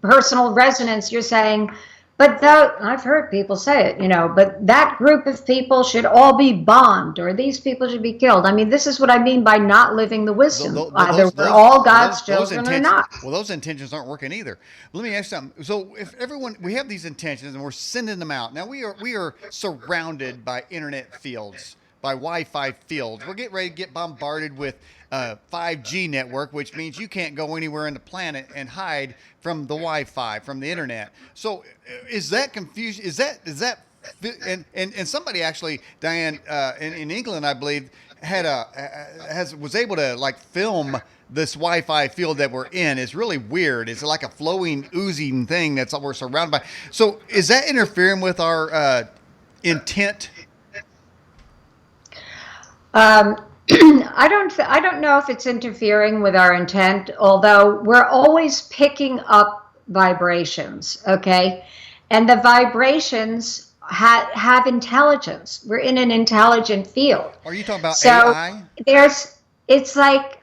personal resonance, you're saying, but I've heard people say it, but that group of people should all be bombed, or these people should be killed. I mean, this is what I mean by not living the wisdom. Either we're all God's children or not. Well, those intentions aren't working either. Let me ask you something. So if we have these intentions and we're sending them out, now we are surrounded by internet fields, by Wi-Fi fields. We're getting ready to get bombarded with 5G network, which means you can't go anywhere in the planet and hide from the Wi-Fi, from the internet. So is that confusion? Is that and somebody actually, Dianne, in England, I believe, was able to film this Wi-Fi field that we're in. It's really weird. It's like a flowing, oozing thing that's we're surrounded by. So is that interfering with our intent? I don't know if it's interfering with our intent, although we're always picking up vibrations, okay? And the vibrations have intelligence. We're in an intelligent field. Are you talking about AI? It's like,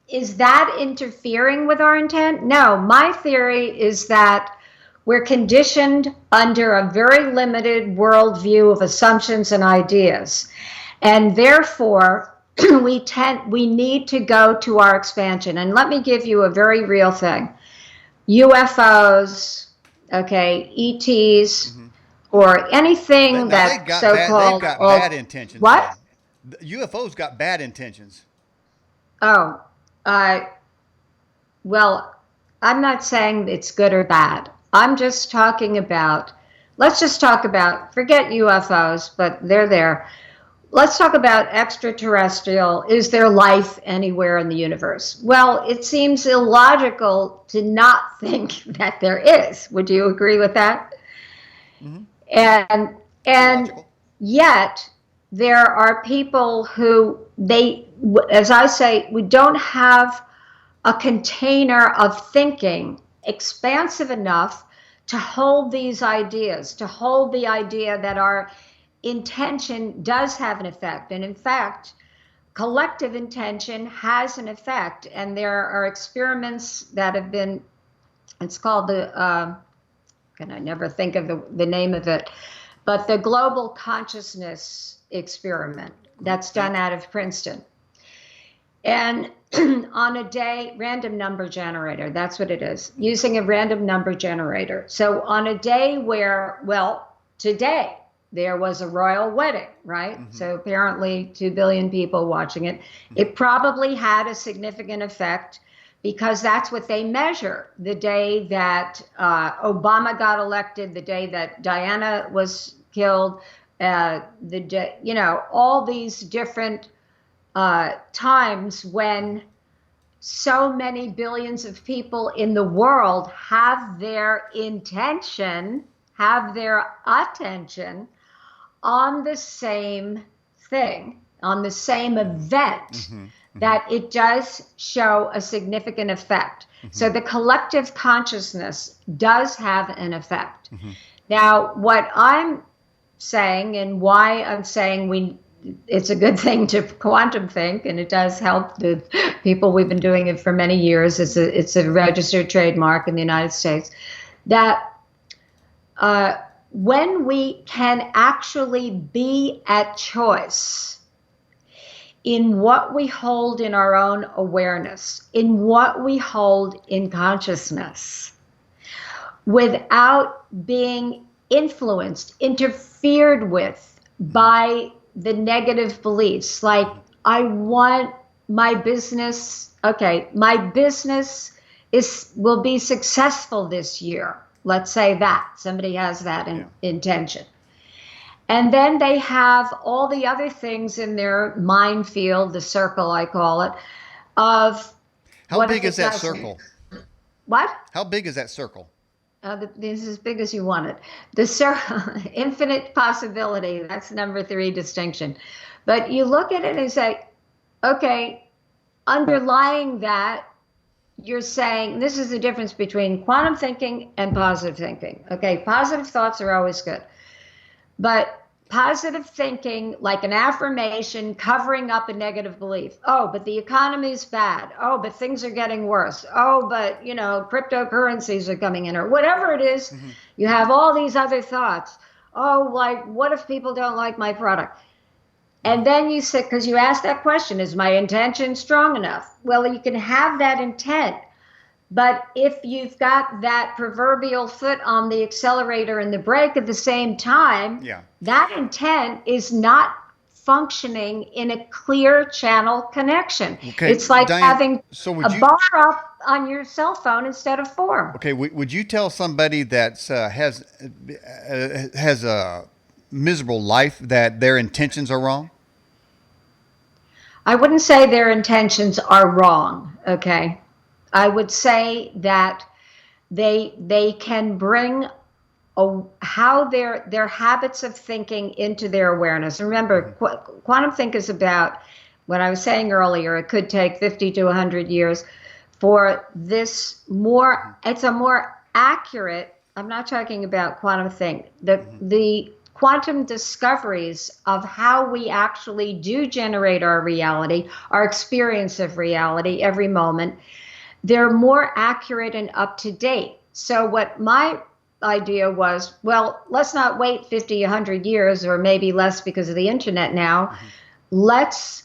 is that interfering with our intent? No, my theory is that we're conditioned under a very limited worldview of assumptions and ideas. And therefore, we need to go to our expansion. And let me give you a very real thing. UFOs, ETs, or anything that so-called... They've got bad intentions. What? UFOs got bad intentions. Oh, well, I'm not saying it's good or bad. I'm just talking about, forget UFOs, but they're there. Let's talk about extraterrestrial. Is there life anywhere in the universe? Well, it seems illogical to not think that there is. Would you agree with that? Mm-hmm. And yet there are people who as I say, we don't have a container of thinking expansive enough to hold these ideas, to hold the idea that our intention does have an effect. And in fact, collective intention has an effect. And there are experiments that have been, it's called can I never think of the name of it, but the global consciousness experiment that's done out of Princeton. And on a day, random number generator, that's what it is, using a random number generator. So on a day where, well, today there was a royal wedding, right? Mm-hmm. So apparently 2 billion people watching it. Mm-hmm. It probably had a significant effect because that's what they measure. The day that Obama got elected, the day that Diana was killed, the day, all these different times when so many billions of people in the world have their intention, have their attention on the same thing, on the same event, mm-hmm. that it does show a significant effect. Mm-hmm. So the collective consciousness does have an effect. Mm-hmm. Now, what I'm saying and why I'm saying it's a good thing to quantum think, and it does help the people. We've been doing it for many years. It's a registered trademark in the United States. That when we can actually be at choice in what we hold in our own awareness, in what we hold in consciousness, without being influenced, interfered with by the negative beliefs, like I want my business, my business will be successful this year. Let's say that somebody has that intention. And then they have all the other things in their mind field, the circle, I call it, of how big is that circle? What? How big is that circle? This is as big as you want it. The circle, infinite possibility, that's number 3 distinction. But you look at it and say, okay, underlying that, you're saying this is the difference between quantum thinking and positive thinking. Okay, positive thoughts are always good. But positive thinking, like an affirmation covering up a negative belief. Oh, but the economy's bad. Oh, but things are getting worse. Oh, but, cryptocurrencies are coming in, or whatever it is. Mm-hmm. You have all these other thoughts. Oh, like, what if people don't like my product? And then you say, because you asked that question, is my intention strong enough? Well, you can have that intent. But if you've got that proverbial foot on the accelerator and the brake at the same time, that intent is not functioning in a clear channel connection. Okay, it's like Dianne, having a bar up on your cell phone instead of 4. Okay, would you tell somebody that has a miserable life that their intentions are wrong? I wouldn't say their intentions are wrong, okay? I would say that they can bring how their habits of thinking into their awareness. And remember, quantum think is about what I was saying earlier. It could take 50 to 100 years for this it's a more accurate, I'm not talking about quantum think, the quantum discoveries of how we actually do generate our reality, our experience of reality every moment. They're more accurate and up to date. So what my idea was, well, let's not wait 50, 100 years, or maybe less because of the internet now. Mm-hmm. Let's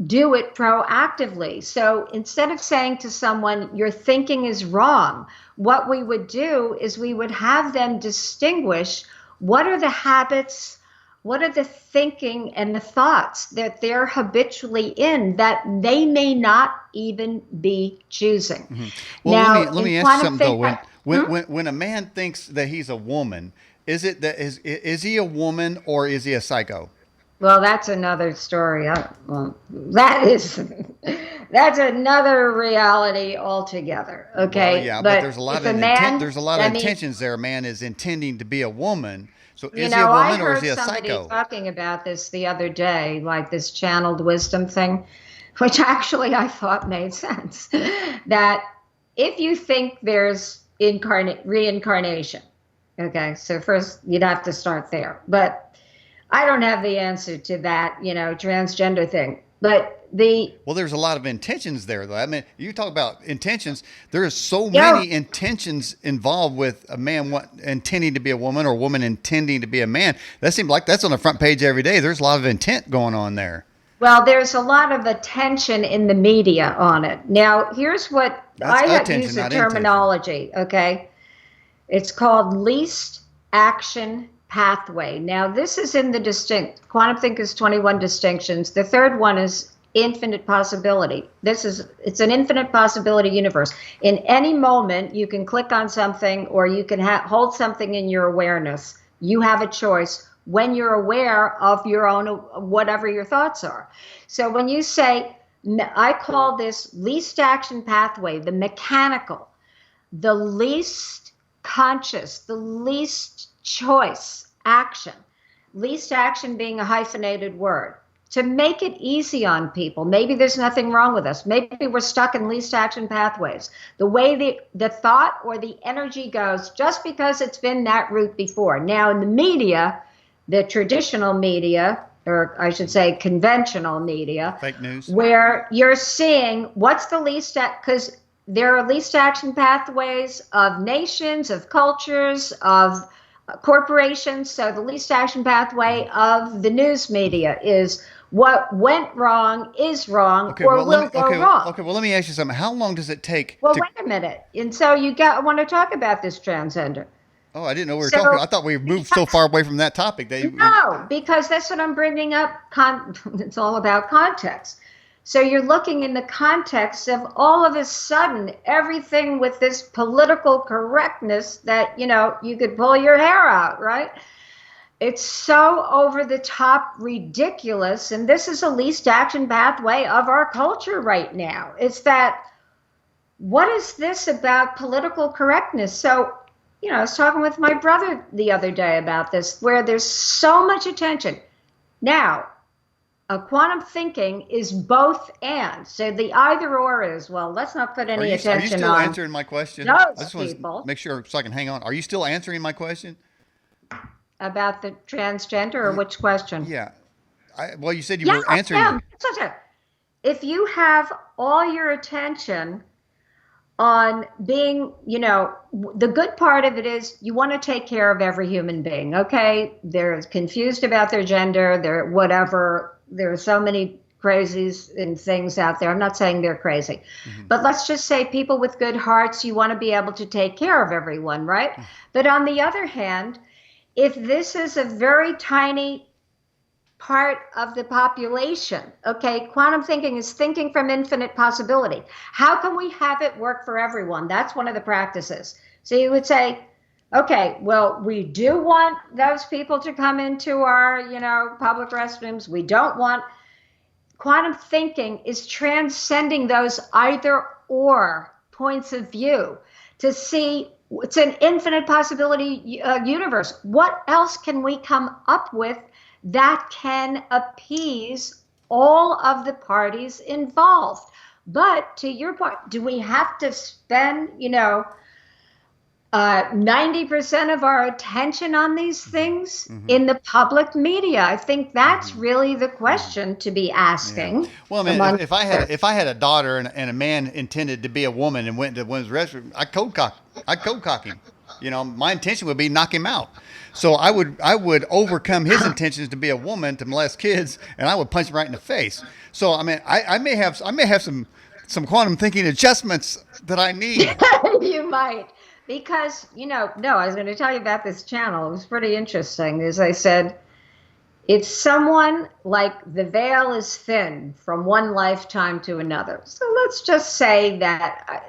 do it proactively. So instead of saying to someone, your thinking is wrong, what we would do is we would have them distinguish what are the habits, what are the thinking and the thoughts that they're habitually in that they may not even be choosing. Mm-hmm. Well, now, let me ask you something though. When a man thinks that he's a woman, is he a woman or is he a psycho? Well, that's another story. That's another reality altogether. Okay. Well, yeah, but there's a lot of intentions there. A man is intending to be a woman. So You is he a know, I woman or is heard he a somebody psycho? talking about this the other day, like this channeled wisdom thing, which actually I thought made sense. That if you think there's reincarnation, okay, so first you'd have to start there. But I don't have the answer to that, transgender thing. But Well, there's a lot of intentions there, though. I mean, you talk about intentions. There is so yeah, many intentions involved with a man intending to be a woman or a woman intending to be a man. That seems like that's on the front page every day. There's a lot of intent going on there. well, there's a lot of attention in the media on it. Now, here's what That's I had attention, used a not intention. terminology, okay? It's called least action pathway. Now, this is in the distinct, Quantum Think is 21 distinctions. The third one is infinite possibility. It's an infinite possibility universe. In any moment, you can click on something or you can hold something in your awareness. You have a choice when you're aware of your own, whatever your thoughts are. So when you say, I call this least action pathway, the mechanical, the least conscious, the least choice action, least action being a hyphenated word, to make it easy on people. Maybe there's nothing wrong with us. Maybe we're stuck in least action pathways. The way the thought or the energy goes, just because it's been that route before. Now in the media, the traditional media, or I should say conventional media, Fake news. where you're seeing what's the least, because there are least action pathways of nations, of cultures, of corporations. So the least action pathway of the news media is what went wrong is wrong Okay, or well let will me go wrong. okay, well let me ask you something. How long does it take Well, to wait a minute. And so want to talk about this transgender. Oh, I didn't know we were talking. So I thought we moved so far away from that topic. no, because that's what I'm bringing up. It's all about context. So you're looking in the context of all of a sudden everything with this political correctness that, you could pull your hair out, right? It's so over the top ridiculous. And this is a least action pathway of our culture right now. It's that, what is this about political correctness? So, I was talking with my brother the other day about this, where there's so much attention. Now, quantum thinking is both and. So the either or is, well, let's not put any are you attention still on answering my question? I those just want to people make sure so I can hang on. Are you still answering my question? about the transgender, or which question? Yeah. Well, you said you Yeah, were answering. yeah. So if you have all your attention on being, the good part of it is you want to take care of every human being, okay? They're confused about their gender, they're whatever. There are so many crazies and things out there. I'm not saying they're crazy, but let's just say people with good hearts, you want to be able to take care of everyone, right? But on the other hand, if this is a very tiny part of the population. Okay, quantum thinking is thinking from infinite possibility. How can we have it work for everyone? That's one of the practices. So you would say, okay, well, we do want those people to come into our, public restrooms. We don't want. Quantum thinking is transcending those either or points of view to see it's an infinite possibility universe. What else can we come up with that can appease all of the parties involved? But to your point, do we have to spend, 90% of our attention on these things in the public media? I think that's really the question to be asking. Yeah. Well, I mean, if I had a daughter and a man intended to be a woman and went to the women's restroom, I'd cold cock him. My intention would be knock him out. So I would overcome his intentions to be a woman to molest kids, and I would punch him right in the face. So I mean, I may have some quantum thinking adjustments that I need. You might, because no, I was going to tell you about this channel. It was pretty interesting. As I said, it's someone like the veil is thin from one lifetime to another. So let's just say that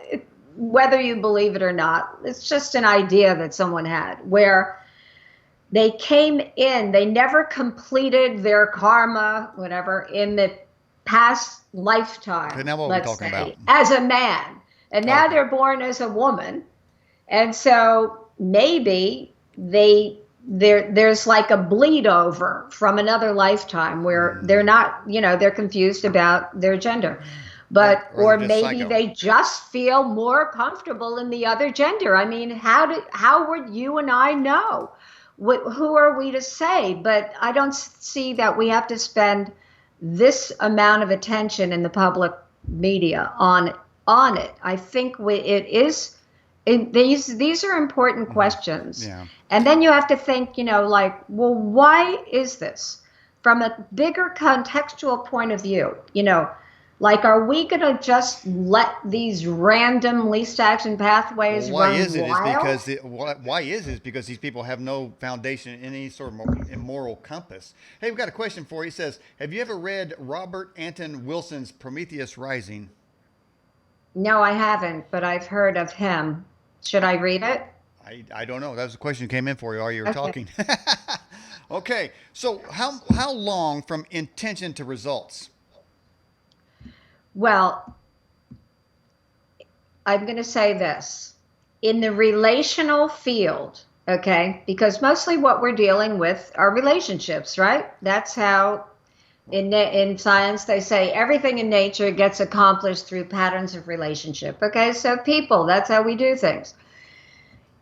whether you believe it or not, it's just an idea that someone had where they came in, they never completed their karma, whatever, in the past lifetime. Okay, now what are we talking about? As a man. And now they're born as a woman. And so maybe they there's like a bleed over from another lifetime where they're not, they're confused about their gender. But, or they're just maybe psycho. they just feel more comfortable in the other gender. I mean, how would you and I know? Who are we to say? But I don't see that we have to spend this amount of attention in the public media on it. I think these are important questions. Yeah. And then you have to think, like, well, why is this? From a bigger contextual point of view, like, are we going to just let these random least action pathways Well, why run is it? wild? Is because why is it? Is because these people have no foundation in any sort of immoral compass. Hey, we've got a question for you. It says, "Have you ever read Robert Anton Wilson's Prometheus Rising?" No, I haven't, but I've heard of him. Should I read it? I don't know. That was the question that came in for you while you were Okay. talking. Okay, so how long from intention to results? Well, I'm going to say this. In the relational field, okay, because mostly what we're dealing with are relationships, right? That's how in science they say everything in nature gets accomplished through patterns of relationship. Okay, so people, that's how we do things.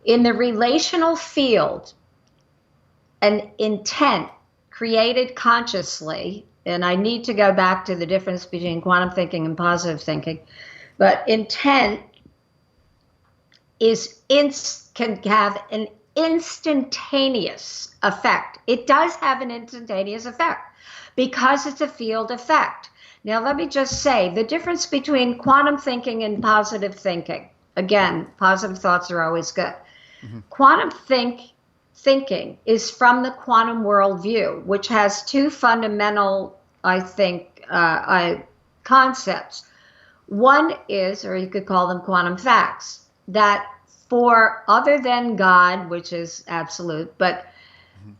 In the relational field, an intent created consciously, and I need to go back to the difference between quantum thinking and positive thinking, but intent can have an instantaneous effect. It does have an instantaneous effect because it's a field effect. Now, let me just say the difference between quantum thinking and positive thinking. Again, positive thoughts are always good. Quantum thinking is from the quantum worldview, which has two fundamental, I think, concepts. One is, or you could call them quantum facts, that for other than God, which is absolute, but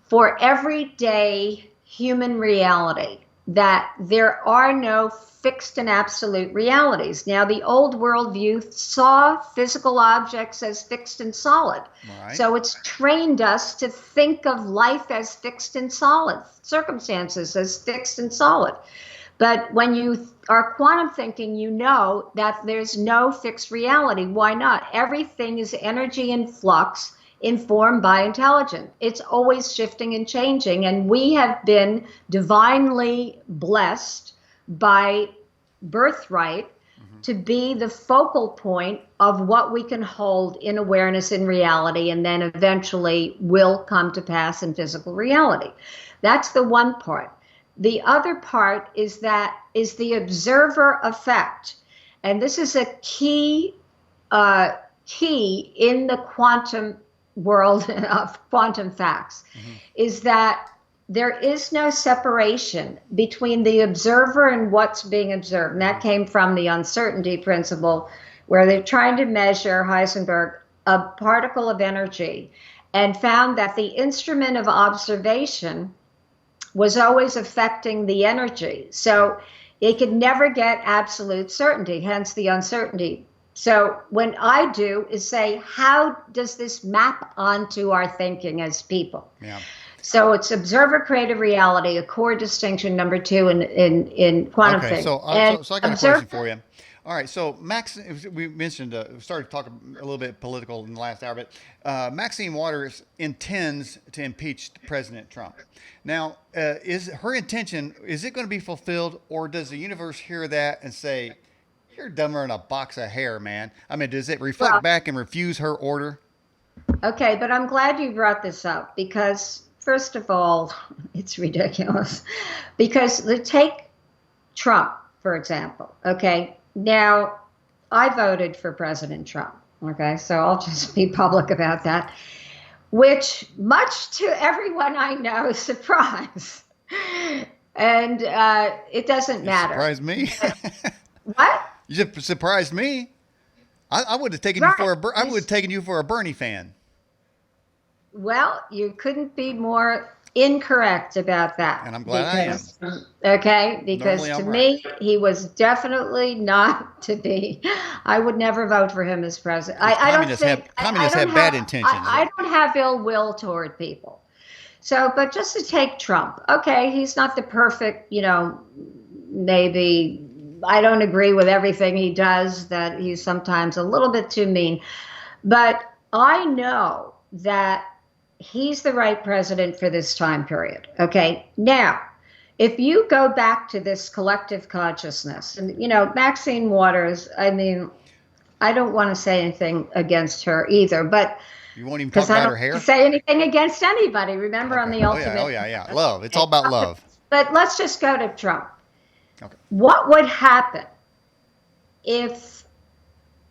for everyday human reality, that there are no fixed and absolute realities. Now, the old worldview saw physical objects as fixed and solid. Right. So it's trained us to think of life as fixed and solid, circumstances as fixed and solid. But when you are quantum thinking, you know that there's no fixed reality. Why not? Everything is energy in flux, informed by intelligence. It's always shifting and changing. And we have been divinely blessed by birthright to be the focal point of what we can hold in awareness in reality, and then eventually will come to pass in physical reality. That's the one part. The other part is the observer effect. And this is a key in the quantum world of quantum facts, is that there is no separation between the observer and what's being observed. And that came from the uncertainty principle, where they're trying to measure, Heisenberg, a particle of energy, and found that the instrument of observation was always affecting the energy. So it could never get absolute certainty, hence the uncertainty. So what I do is say, how does this map onto our thinking as people? Yeah. So it's observer created reality, a core distinction number 2 in quantum Okay, thinking. so I got a question for you. All right, so Max, we mentioned, we started talking a little bit political in the last hour, but Maxine Waters intends to impeach President Trump. Now, is her intention, is it going to be fulfilled, or does the universe hear that and say, you're dumber than a box of hair, man? I mean, does it reflect back and refuse her order? Okay, but I'm glad you brought this up because, first of all, it's ridiculous. Because take Trump, for example, okay? Now, I voted for President Trump, okay? So I'll just be public about that, which, much to everyone I know, surprise. And it doesn't matter. Surprised me. What? You just surprised me. I would have taken Right. I would have taken you for a Bernie fan. Well, you couldn't be more incorrect about that. And I'm glad I am. Okay, because Normally I'm to me, he was definitely not to be. I would never vote for him as president. I don't think Communists have bad intentions. I don't have ill will toward people. So, but just to take Trump, okay, he's not the perfect, maybe I don't agree with everything he does, that he's sometimes a little bit too mean. But I know that he's the right president for this time period. Okay. Now, if you go back to this collective consciousness, and, Maxine Waters, I mean, I don't want to say anything against her either, but You won't even talk because I about her don't hair? say anything against anybody. Remember on Okay. the Oh yeah. ultimate. Oh yeah. Yeah. Love. It's all about love. But let's just go to Trump. Okay. What would happen if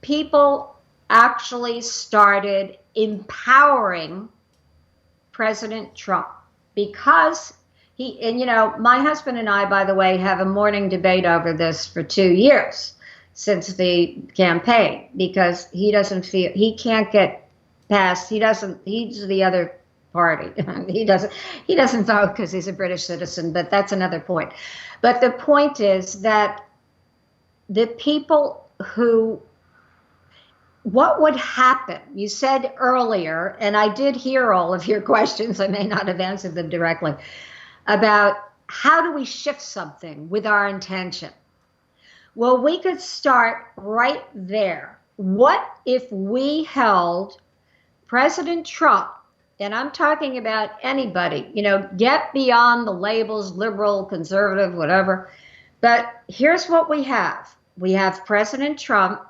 people actually started empowering President Trump? Because my husband and I, by the way, have a morning debate over this for 2 years since the campaign, because he doesn't feel he can't get past. He's the other party. he doesn't vote because he's a British citizen, but that's another point. But the point is that the people who, what would happen? You said earlier, and I did hear all of your questions, I may not have answered them directly, about how do we shift something with our intention? Well, we could start right there. What if we held President Trump, and I'm talking about anybody, get beyond the labels, liberal, conservative, whatever. But here's what we have. We have President Trump.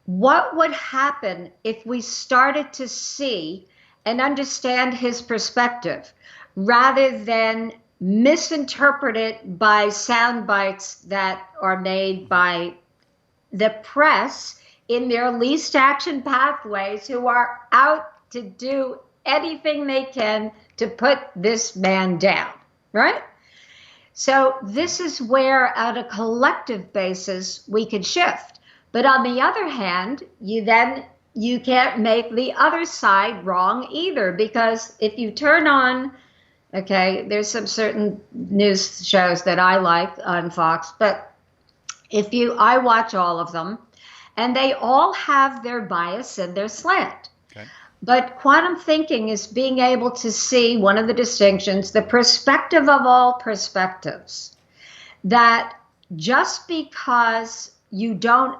What would happen if we started to see and understand his perspective rather than misinterpret it by sound bites that are made by the press in their least action pathways, who are out to do anything they can to put this man down, right? So this is where, at a collective basis, we could shift. But on the other hand, you can't make the other side wrong either, because if you turn on, okay, there's some certain news shows that I like on Fox, but I watch all of them, and they all have their bias and their slant. Okay. But quantum thinking is being able to see one of the distinctions, the perspective of all perspectives, that just because you don't,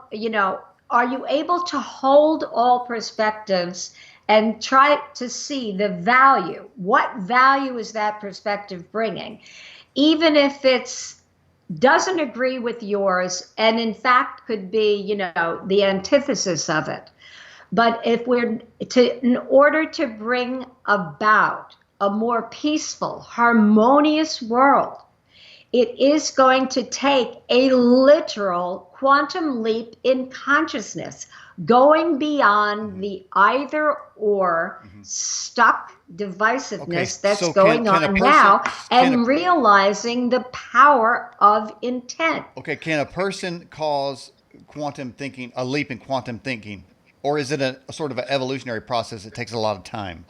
are you able to hold all perspectives and try to see the value? What value is that perspective bringing? Even if it's doesn't agree with yours, and in fact could be, the antithesis of it. But if in order to bring about a more peaceful, harmonious world, it is going to take a literal quantum leap in consciousness, going beyond the either or stuck divisiveness that's going on now, and realizing the power of intent. Okay, can a person cause quantum thinking, a leap in quantum thinking, or is it a sort of an evolutionary process that takes a lot of time?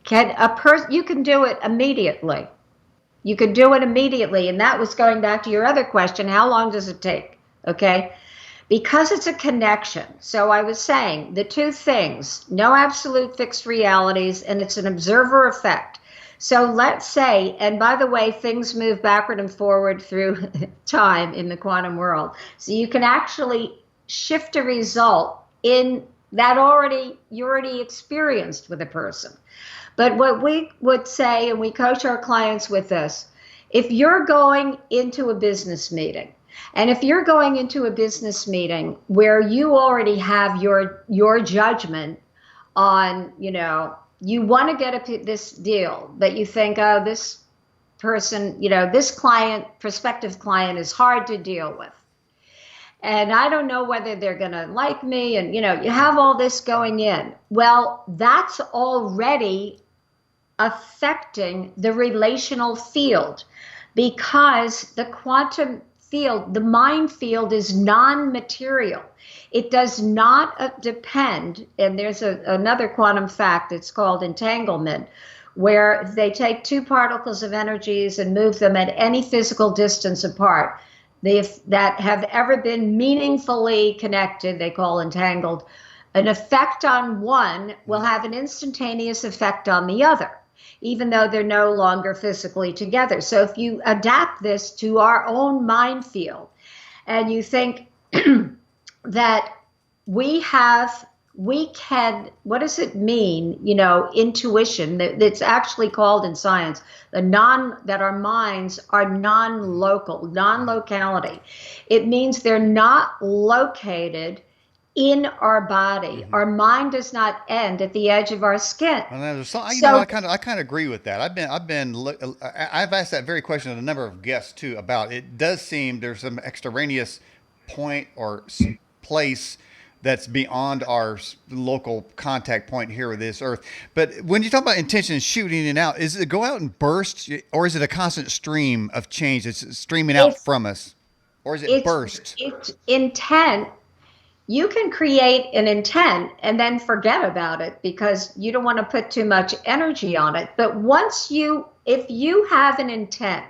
You can do it immediately. You could do it immediately. And that was going back to your other question, how long does it take? Okay. Because it's a connection. So I was saying the two things, no absolute fixed realities, and it's an observer effect. So let's say, and by the way, things move backward and forward through time in the quantum world. So you can actually shift a result in that you already experienced with a person. But what we would say, and we coach our clients with this, if you're going into a business meeting, and if you're going into a business meeting where you already have your judgment on, you want to get this deal, but you think, oh, this person, this client, prospective client is hard to deal with. And I don't know whether they're going to like me. And, you have all this going in. Well, that's already affecting the relational field, because the quantum field, the mind field, is non-material. It does not depend, and there's another quantum fact, it's called entanglement, where they take two particles of energies and move them at any physical distance apart that have ever been meaningfully connected, they call entangled, an effect on one will have an instantaneous effect on the other, even though they're no longer physically together. So if you adapt this to our own mind field and you think that we can, what does it mean? Intuition, that's actually called in science, that our minds are non-locality. It means they're not located in our body. Our mind does not end at the edge of our skin. I kind of agree with that. I've asked that very question to a number of guests too about it. Does seem there's some extraneous point or place that's beyond our local contact point here with this earth. But when you talk about intention shooting it out, is it go out and burst, or is it a constant stream of change that's streaming out from us? Or is it burst? It's intent. You can create an intent and then forget about it because you don't want to put too much energy on it. But if you have an intent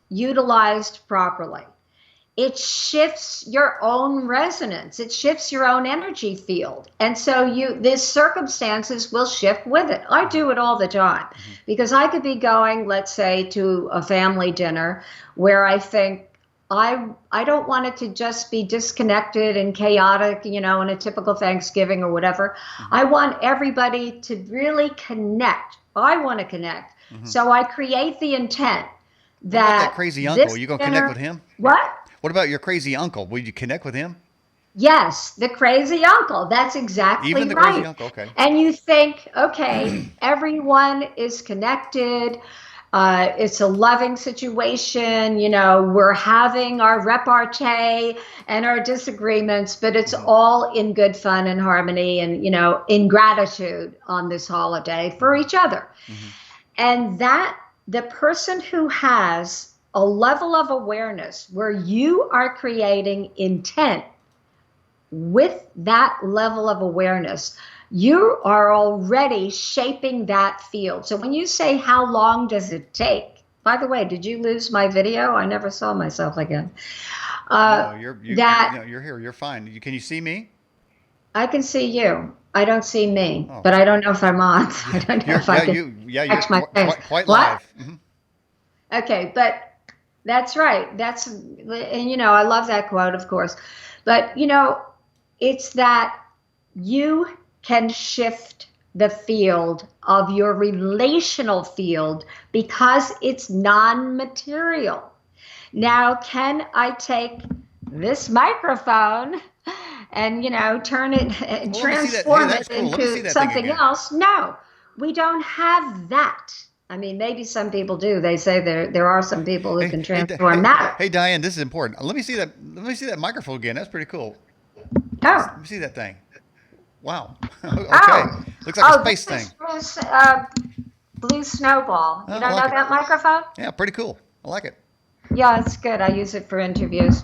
utilized properly, it shifts your own resonance. It shifts your own energy field. And so these circumstances will shift with it. I do it all the time because I could be going, let's say, to a family dinner where I think I don't want it to just be disconnected and chaotic, in a typical Thanksgiving or whatever. I want everybody to really connect. I want to connect. So I create the intent that crazy uncle, you going to connect with him? What? What about your crazy uncle? Will you connect with him? Yes, the crazy uncle. That's exactly right. Even the crazy uncle, okay. And you think, okay, everyone is connected. It's a loving situation. We're having our repartee and our disagreements, but it's all in good fun and harmony and, in gratitude on this holiday for each other. And that the person who has a level of awareness where you are creating intent with that level of awareness, you are already shaping that field. So when you say, how long does it take? By the way, did you lose my video? I never saw myself again. No, you're here. You're fine. Can you see me? I can see you. I don't see me, but I don't know if I'm on. I don't know if I can catch my face. Quite live. Okay, but that's right. And I love that quote, of course. But, it's that you can shift the field of your relational field because it's non-material. Now, can I take this microphone and, turn it and transform it into something else? No, we don't have that. I mean, maybe some people do. They say there are some people who can transform matter. Hey, Dianne, this is important. Let me see that microphone again. That's pretty cool. Oh. Let me see that thing. Wow. Okay. Looks like a space thing. This is Blue Snowball. You don't know that microphone? Yeah, pretty cool. I like it. Yeah, it's good. I use it for interviews.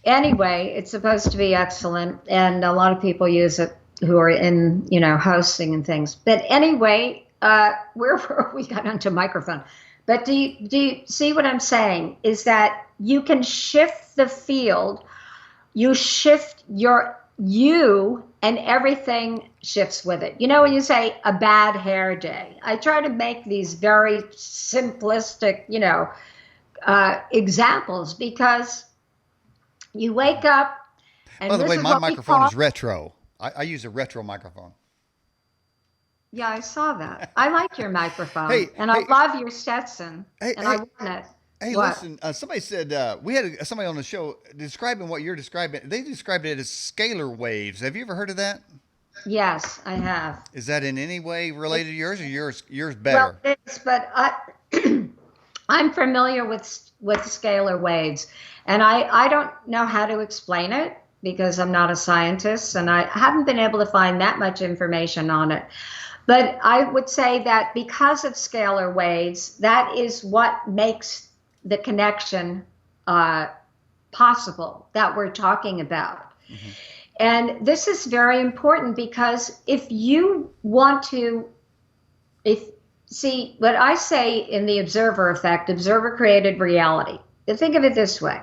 Anyway, it's supposed to be excellent, and a lot of people use it who are in, hosting and things. But anyway, where were we? Got onto microphone. But do you see what I'm saying? Is that you can shift the field, you shift you, and everything shifts with it. When you say a bad hair day, I try to make these very simplistic, examples because you wake up. And by the way, my microphone is retro. I use a retro microphone. Yeah, I saw that. I like your microphone, I love your Stetson, I want it. Hey, what? Listen, somebody said, we had somebody on the show describing what you're describing. They described it as scalar waves. Have you ever heard of that? Yes, I have. Is that in any way related to yours, or yours better? Well, it's, but I'm familiar with scalar waves, and I don't know how to explain it because I'm not a scientist, and I haven't been able to find that much information on it. But I would say that because of scalar waves, that is what makes the connection possible that we're talking about. Mm-hmm. And this is very important because if you want to, see what I say in the observer effect, observer created reality. Think of it this way.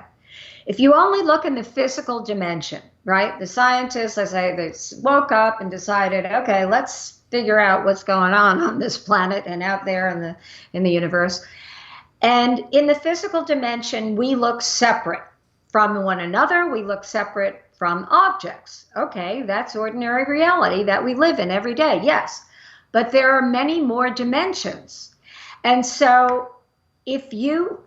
If you only look in the physical dimension, right? The scientists, I say, they woke up and decided, okay, let's figure out what's going on this planet and out there in the universe. And in the physical dimension, we look separate from one another. We look separate from objects. Okay, that's ordinary reality that we live in every day, yes. But there are many more dimensions. And so if you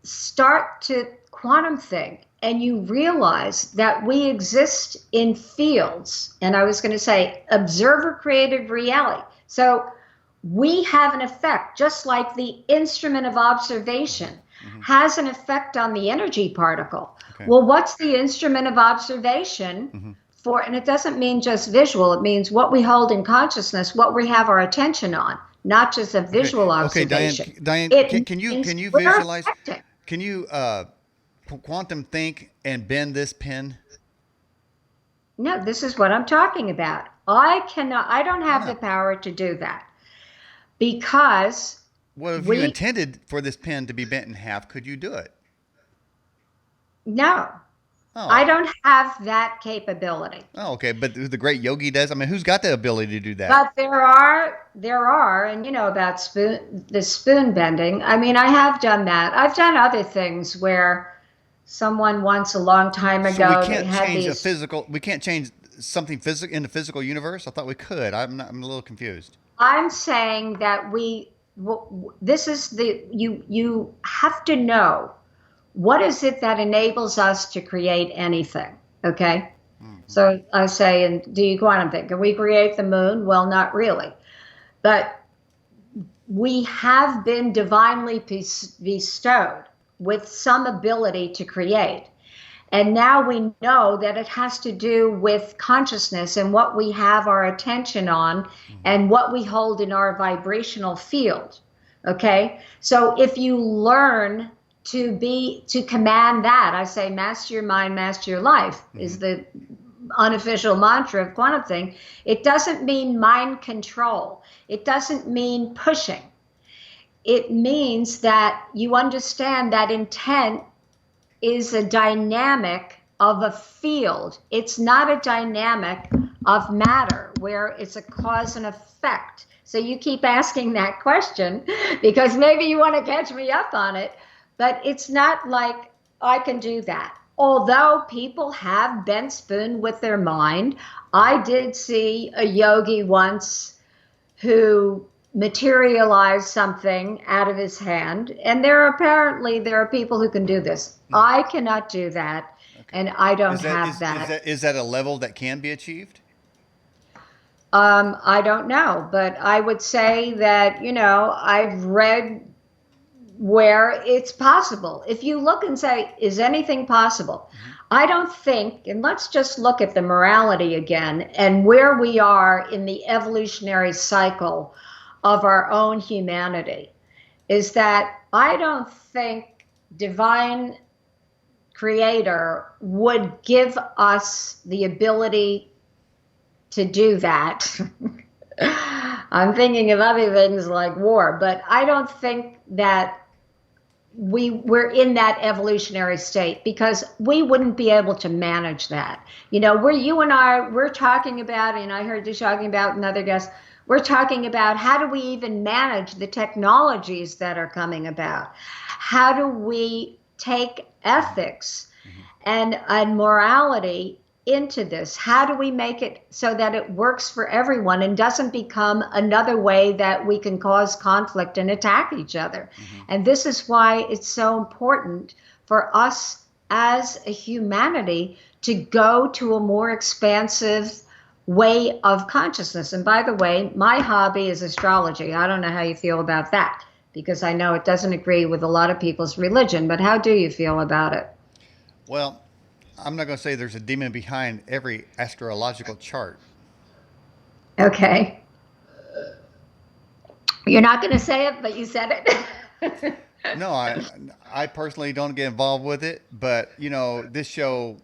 start to quantum think and you realize that we exist in fields, and I was going to say observer created reality. So we have an effect, just like the instrument of observation has an effect on the energy particle. Okay. Well, what's the instrument of observation for? And it doesn't mean just visual. It means what we hold in consciousness, what we have our attention on, not just a visual observation. Okay, Dianne, can you visualize? Affecting. Can you quantum think and bend this pen? No, this is what I'm talking about. I don't have the power to do that. Because well, if you intended for this pen to be bent in half, could you do it? No. Oh. I don't have that capability. Oh, okay. But the great yogi does. I mean, who's got the ability to do that? But there are, and you know about the spoon bending. I mean, I have done that. I've done other things where someone once a long time ago. So we can't change a physical. We can't change something physical in the physical universe. I thought we could. I'm a little confused. I'm saying that this is you have to know what is it that enables us to create anything, okay? Mm-hmm. So I say, and do you quantum think? Can we create the moon? Well, not really. But we have been divinely bestowed with some ability to create. And now we know that it has to do with consciousness and what we have our attention on and what we hold in our vibrational field. Okay? So if you learn to command that, I say master your mind, master your life is the unofficial mantra of QuantumThink. It doesn't mean mind control. It doesn't mean pushing. It means that you understand that intent is a dynamic of a field. It's not a dynamic of matter where it's a cause and effect. So you keep asking that question because maybe you want to catch me up on it, but it's not like I can do that. Although people have bent spoon with their mind, I did see a yogi once who materialize something out of his hand, and there are people who can do this. I cannot do that, and I don't have that. Is that a level that can be achieved? I don't know, but I would say that, you know, I've read where it's possible. If you look and say, is anything possible? I don't think, and let's just look at the morality again and where we are in the evolutionary cycle of our own humanity, is that I don't think divine creator would give us the ability to do that. I'm thinking of other things like war, but I don't think that we're in that evolutionary state because we wouldn't be able to manage that. You know, we're talking about, and I heard you talking about another guest, we're talking about how do we even manage the technologies that are coming about? How do we take ethics and morality into this? How do we make it so that it works for everyone and doesn't become another way that we can cause conflict and attack each other? And this is why it's so important for us as a humanity to go to a more expansive way of consciousness. And by the way, my hobby is astrology. I don't know how you feel about that because I know it doesn't agree with a lot of people's religion, but how do you feel about it? Well, I'm not going to say there's a demon behind every astrological chart. Okay. You're not going to say it, but you said it. No, I personally don't get involved with it, but you know, this show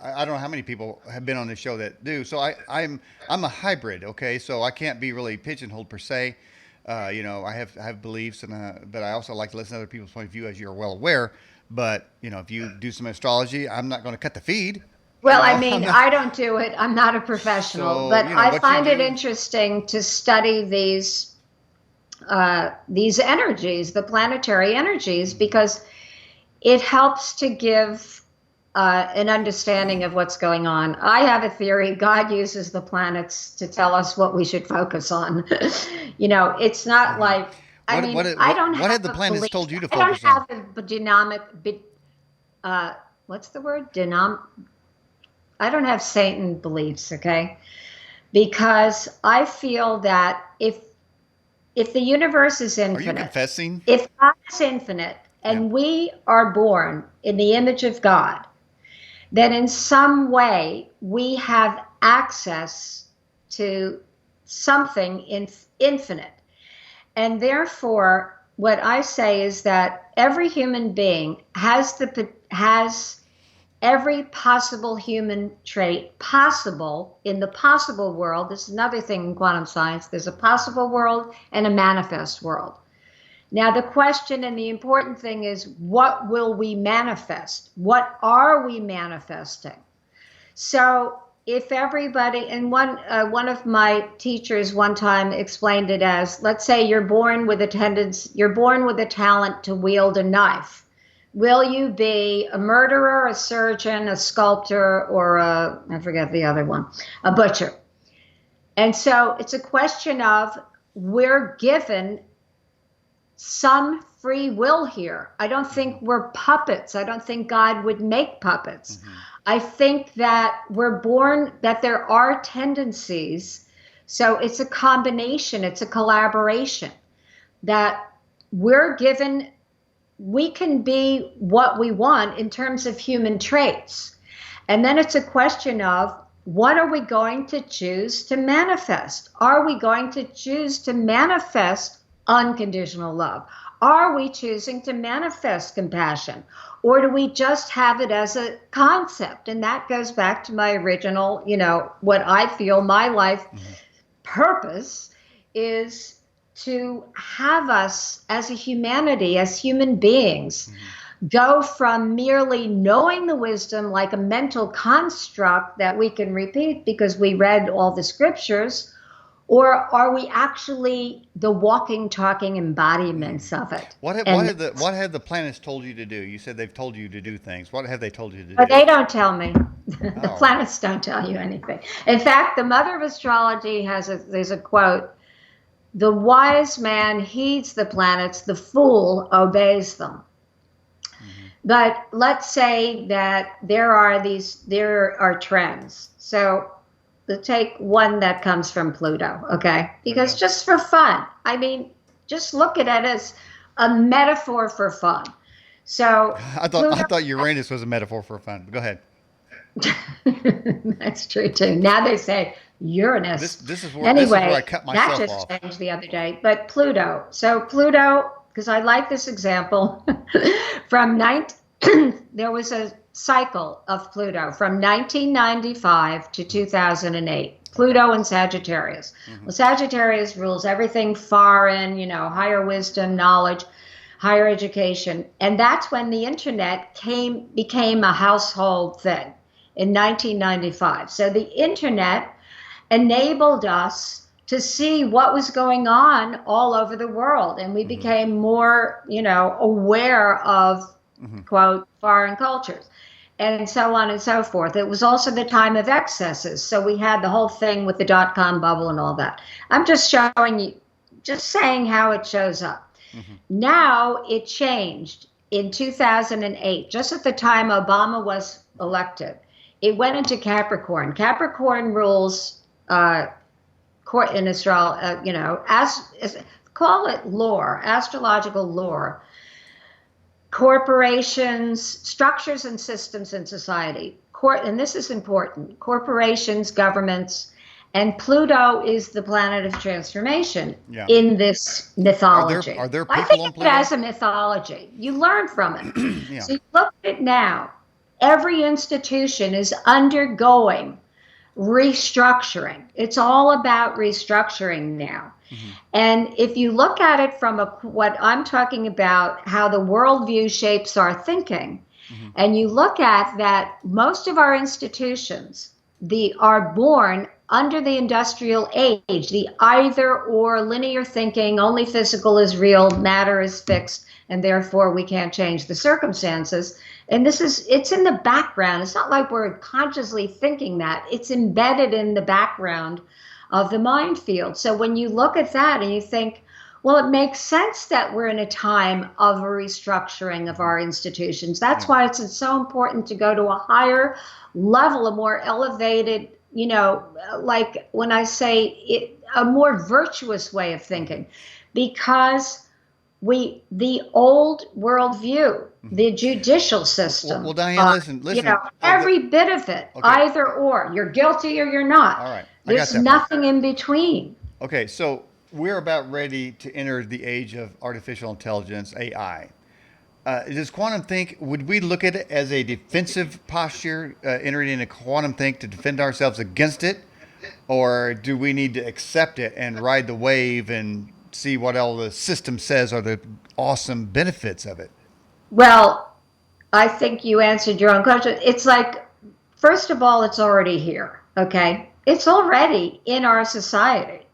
I don't know how many people have been on this show that do. So I'm a hybrid. Okay. So I can't be really pigeonholed per se. You know, I have beliefs but I also like to listen to other people's point of view, as you're well aware. But you know, if you do some astrology, I'm not going to cut the feed. Well, I I'm mean, not. I don't do it. I'm not a professional, So but you know I what you find it do. interesting to study these energies, the planetary energies, Mhm. because it helps to give an understanding of what's going on. I have a theory. God uses the planets to tell us what we should focus on. It's not Mhm. like, I mean, I don't What have have the a planets belief. told you to I don't focus on? have a dynamic, uh, what's the word? I don't have Satan beliefs, okay? Because I feel that if the universe is Are you infinite, confessing? if God is infinite Yeah. and we are born in the image of God, then in some way we have access to something infinite. And therefore, what I say is that every human being has every possible human trait possible in the possible world. This is another thing in quantum science. There's a possible world and a manifest world. Now, the question and the important thing is, what will we manifest? What are we manifesting? So, if everybody, and one of my teachers one time explained it as, let's say you're born with a talent to wield a knife. Will you be a murderer, a surgeon, a sculptor, or I forget the other one, a butcher? And so it's a question of, we're given some free will here. I don't Mhm. think we're puppets. I don't think God would make puppets. Mhm. I think that we're born, that there are tendencies. So it's a combination, it's a collaboration that we're given. We can be what we want in terms of human traits. And then it's a question of, what are we going to choose to manifest? Are we going to choose to manifest unconditional love? Are we choosing to manifest compassion? Or do we just have it as a concept? And that goes back to my original, what I feel my life Mhm. purpose is, to have us as a humanity, as human beings, Mhm. go from merely knowing the wisdom like a mental construct that we can repeat because we read all the scriptures, or are we actually the walking, talking embodiments Mhm. of it? What And have the planets told you to do? You said they've told you to do things. What have they told you to but do? they don't tell me. The Oh. planets don't tell you anything. In fact, the mother of astrology there's a quote: "The wise man heeds the planets, the fool obeys them." Mhm. But let's say that there are trends. So let's take one that comes from Pluto, okay? Because Pluto. just for fun, I mean, just look at it as a metaphor for fun. So I Pluto, thought Uranus was a metaphor for fun. But go ahead. that's true too. Now they say Uranus. This is where I Anyway, cut that myself just off. changed the other day. But Pluto. So Pluto, because I like this example, from 19, there was a cycle of Pluto from 1995 to 2008. Okay. Pluto and Sagittarius. Hmm. Well, Sagittarius rules everything foreign, higher wisdom, knowledge, higher education. And that's when the internet became a household thing in 1995. So the internet enabled us to see what was going on all over the world. And we Hmm. became more, aware of, Hmm. quote, foreign cultures and so on and so forth. It was also the time of excesses. So we had the whole thing with the dot-com bubble and all that. I'm just showing you, just saying how it shows up. Hmm. Now it changed in 2008, just at the time Obama was elected. It went into Capricorn. Capricorn rules in Israel, call it lore, astrological lore, corporations, structures and systems in society. And this is important: corporations, governments, and Pluto is the planet of transformation Yeah. in this mythology. Are there I people think on of it Pluto? as a mythology. You learn from it. Yeah. So you look at it now. Every institution is undergoing restructuring. It's all about restructuring now. Hmm. And if you look at it from what I'm talking about, how the worldview shapes our thinking, Hmm. And you look at that, most of our institutions are born under the industrial age, the either or linear thinking, only physical is real, matter is fixed, and therefore we can't change the circumstances. And it's in the background. It's not like we're consciously thinking that. It's embedded in the background of the mind field. So when you look at that and you think, well, it makes sense that we're in a time of a restructuring of our institutions. That's why it's so important to go to a higher level, a more elevated, like when I say it, a more virtuous way of thinking, because the old worldview, the judicial system, Well, Dianne, listen. every bit of it, Okay. either or, you're guilty or you're not. All right. I got There's that part. nothing in between. Okay, so we're about ready to enter the age of artificial intelligence, AI. Does QuantumThink, would we look at it as a defensive posture, entering into QuantumThink to defend ourselves against it? Or do we need to accept it and ride the wave and see what all the system says are the awesome benefits of it? Well, I think you answered your own question. It's like, first of all, it's already here, okay? It's already in our society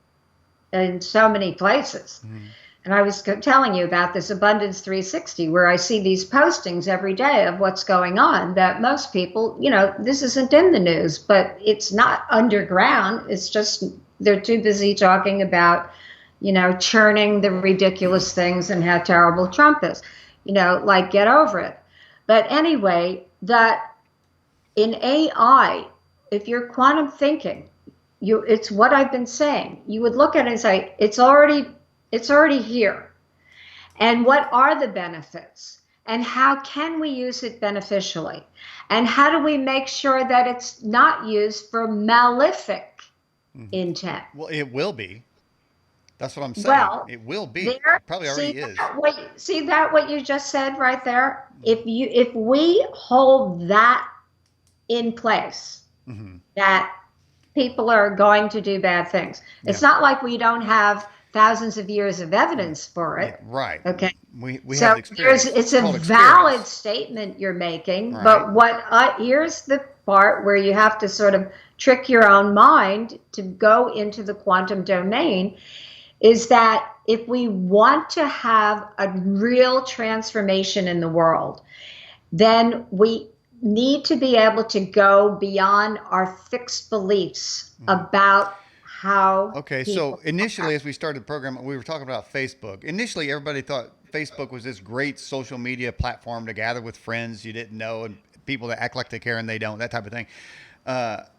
in so many places. Mm-hmm. And I was telling you about this Abundance 360, where I see these postings every day of what's going on that most people, this isn't in the news, but it's not underground. It's just they're too busy talking about, churning the ridiculous things and how terrible Trump is, like get over it. But anyway, that in AI, if you're quantum thinking, it's what I've been saying. You would look at it and say, it's already here. And what are the benefits? And how can we use it beneficially? And how do we make sure that it's not used for malefic intent? Well, it will be. That's what I'm saying. Well, it will be. It probably already is. See that what you just said right there? If we hold that in place, that people are going to do bad things. It's not like we don't have thousands of years of evidence for it. Yeah, right. Okay. We So have experience. it's a valid statement you're making, right. But here's the part where you have to sort of trick your own mind to go into the quantum domain, is that if we want to have a real transformation in the world, then we need to be able to go beyond our fixed beliefs about how. Okay, so initially, as we started the program, we were talking about Facebook. Initially, everybody thought Facebook was this great social media platform to gather with friends you didn't know and people that act like they care and they don't, that type of thing. But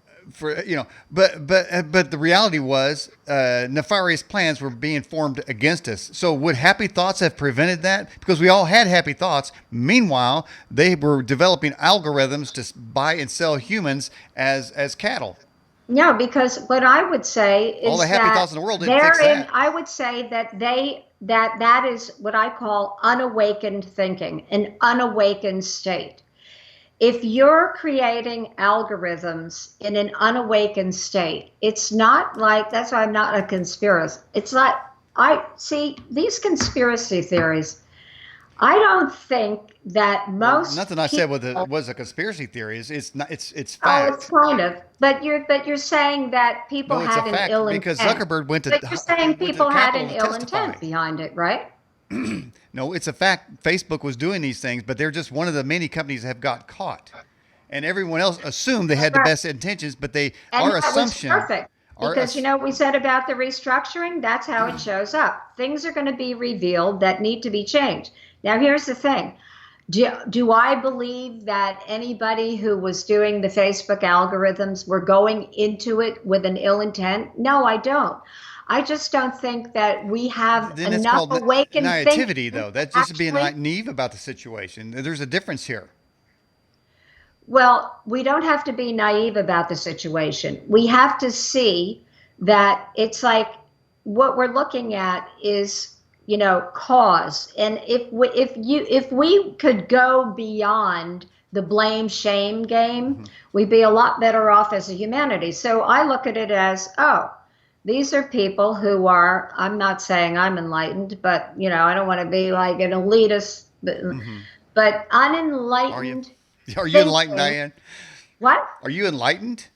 the reality was nefarious plans were being formed against us. So would happy thoughts have prevented that? Because we all had happy thoughts. Meanwhile, they were developing algorithms to buy and sell humans as cattle. No, because what I would say is all the happy that thoughts in the world didn't fix that. I would say that that is what I call unawakened thinking, an unawakened state. If you're creating algorithms in an unawakened state, it's not like, that's why I'm not a conspiracist. It's like, I see these conspiracy theories. I don't think that most nothing I said was a conspiracy theory. It's not. It's fact. Oh, it's kind of. But you're saying that people had an ill intent. Because Zuckerberg went to. But you're saying people had an ill testify. intent behind it, right? No, it's a fact. Facebook was doing these things, but they're just one of the many companies that have got caught, and everyone else assumed they had the best intentions, but our assumption. Was perfect. Because you know what we said about the restructuring? That's how it shows up. Things are going to be revealed that need to be changed. Now, here's the thing. Do I believe that anybody who was doing the Facebook algorithms were going into it with an ill intent? No, I don't. I just don't think that we have enough awakened naivety, though. That's just being naive about the situation. There's a difference here. Well, we don't have to be naive about the situation. We have to see that it's like what we're looking at is, cause. And if we could go beyond the blame shame game, we'd be a lot better off as a humanity. So I look at it as, these are people who I'm not saying I'm enlightened, but I don't want to be like an elitist, But Are you? unenlightened Are you enlightened, thinking, Diane? what? Are you enlightened?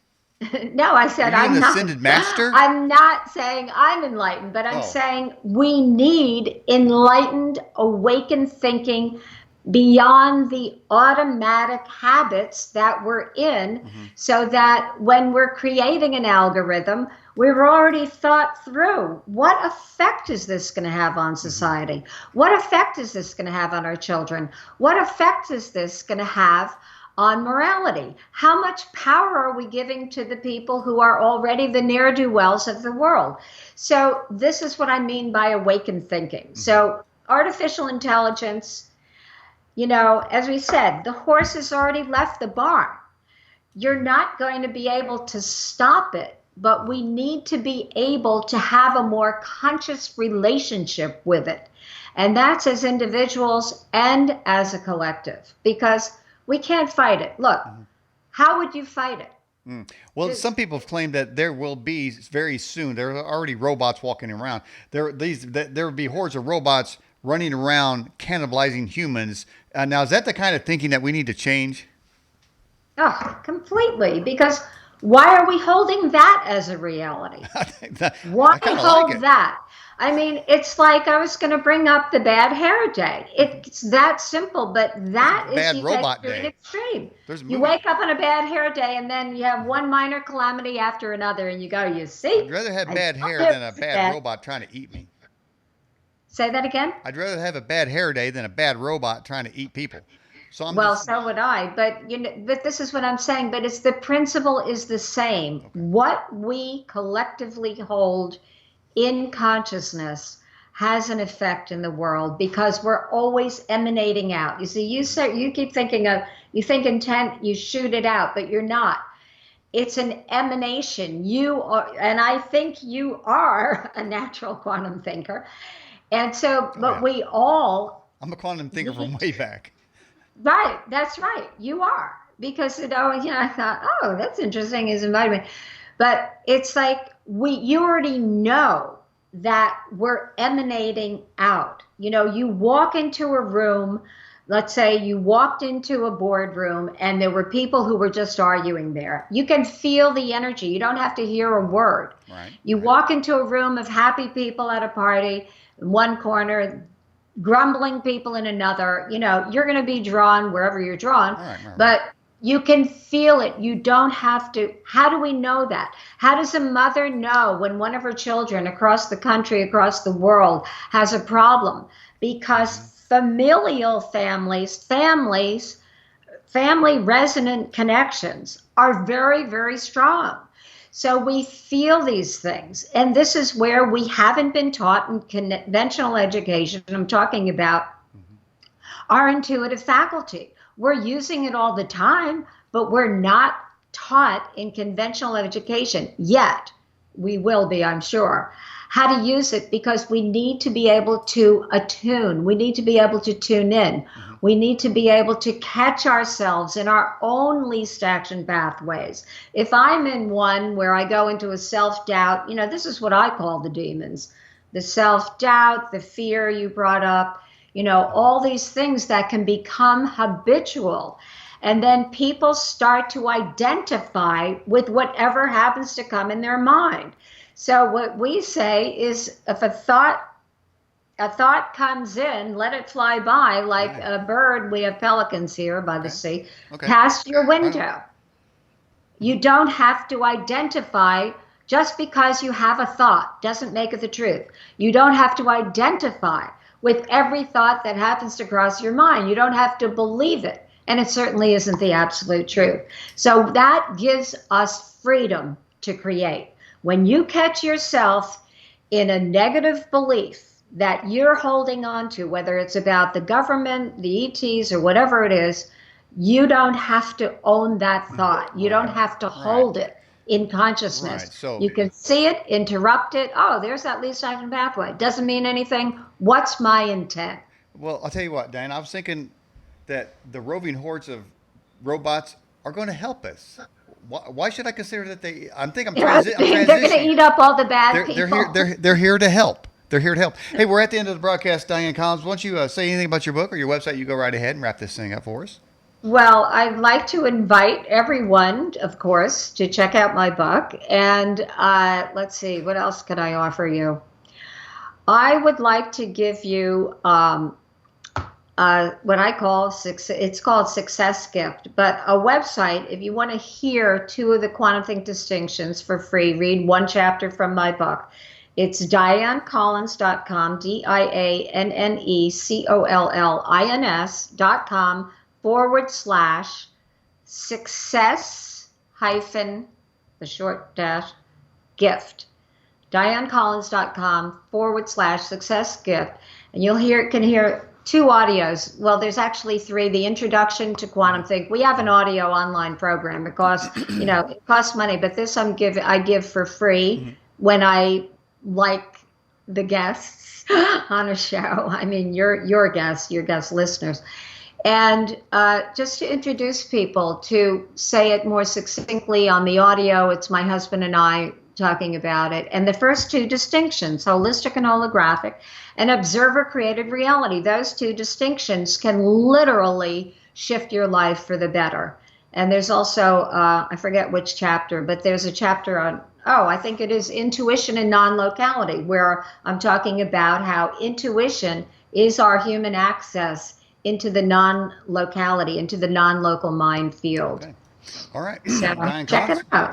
No, I Are said you an I'm not. ascended master? I'm not saying I'm enlightened, but I'm Oh, saying we need enlightened, awakened thinking beyond the automatic habits that we're in, hmm so that when we're creating an algorithm, we've already thought through what effect is this going to have on hmm society? What effect is this going to have on our children? What effect is this going to have on morality? How much power are we giving to the people who are already the ne'er-do-wells of the world? So this is what I mean by awakened thinking. hmm So artificial intelligence, as we said, the horse has already left the barn. You're not going to be able to stop it, but we need to be able to have a more conscious relationship with it. And that's as individuals and as a collective, because we can't fight it. Look, hmm how would you fight it? Well, Just, some people have claimed that there will be very soon. There are already robots walking around. There will be hordes of robots running around cannibalizing humans. Now, is that the kind of thinking that we need to change? oh, completely. Because why are we holding that as a reality? I think that Why I kind of like hold it. that? I mean, it's like I was going to bring up the bad hair day. hmm It's that simple, but That's a that is, bad you take it robot to an day. extreme. There's a You movie. wake up on a bad hair day and then you have one minor calamity after another, and you go, you I'd see, rather have I bad told hair you it than a was bad bad. robot trying to eat me. Say that again? I'd rather have a bad hair day than a bad robot trying to eat people. So I'm Well, just so would I, but but this is what I'm saying. But it's the principle is the same. okay. What we collectively hold in consciousness has an effect in the world because we're always emanating out. You see, you keep thinking of, you think intent, you shoot it out, but you're not. It's an emanation. You are, and I think you are a natural quantum thinker. And so, Oh but yeah, we all I'm a quantum thinker from need way back. right. That's right. You are. Because I thought, oh, that's interesting. He's invited me. But it's like you already know that we're emanating out. You walk into a room, let's say you walked into a boardroom and there were people who were just arguing there. You can feel the energy. You don't have to hear a word. Right, You right. walk into a room of happy people at a party, in one corner, grumbling people in another, you're going to be drawn wherever you're drawn, All right, right, right. but you can feel it. You don't have to. How do we know that? How does a mother know when one of her children across the country, across the world has a problem? Because hmm familial family resonant connections are very, very strong. So we feel these things. And this is where we haven't been taught in conventional education. I'm talking about hmm our intuitive faculty. We're using it all the time, but we're not taught in conventional education yet. We will be, I'm sure, how to use it because we need to be able to attune. We need to be able to tune in. hmm We need to be able to catch ourselves in our own least action pathways. If I'm in one where I go into a self doubt, this is what I call the demons, the self doubt, the fear you brought up, all these things that can become habitual. And then people start to identify with whatever happens to come in their mind. So what we say is if a thought comes in, let it fly by like Right. a bird. We have pelicans here by the Okay. sea, Okay. past your Right on. window. hmm You don't have to identify. Just because you have a thought doesn't make it the truth. You don't have to identify with every thought that happens to cross your mind. You don't have to believe it. And it certainly isn't the absolute truth. So that gives us freedom to create. When you catch yourself in a negative belief that you're holding on to, whether it's about the government, the ETs, or whatever it is, you don't have to own that thought. You don't Right. have to Right. hold it in Right. consciousness. So You can see it, interrupt it. Oh, there's that least action pathway. Doesn't mean anything. What's my intent? well, I'll tell you what, Dan. I was thinking that the roving hordes of robots are going to help us. Why should I consider that they? I'm They're going to transitioning. eat up all the bad They're here. people. They're here to help. They're here to help. Hey, we're at the end of the broadcast, Dianne Collins. Why don't you say anything about your book or your website? You go right ahead and wrap this thing up for us. Well, I'd like to invite everyone, of course, to check out my book. And let's see, what else could I offer you? I would like to give you what I call it's called Success Gift, but a website. If you want to hear 2 of the QuantumThink distinctions for free, read 1 chapter from my book. It's DianneCollins.com, DianneCollins.com/success hyphen the short dash gift. DianneCollins.com/success gift. And can hear 2 audios. Well, there's actually 3. The introduction to QuantumThink. We have an audio online program. It costs, it costs money, but this I give for free when I like the guests on a show. I mean, your guests, your guest listeners. And just to introduce people, to say it more succinctly on the audio, it's my husband and I talking about it. And the first 2 distinctions, holistic and holographic, and observer-created reality, those 2 distinctions can literally shift your life for the better. And there's also, I forget which chapter, but there's a chapter on, I think it is intuition and non-locality, where I'm talking about how intuition is our human access into the non-locality, into the non-local mind field. Okay. All right. So Dianne check Collins. it out.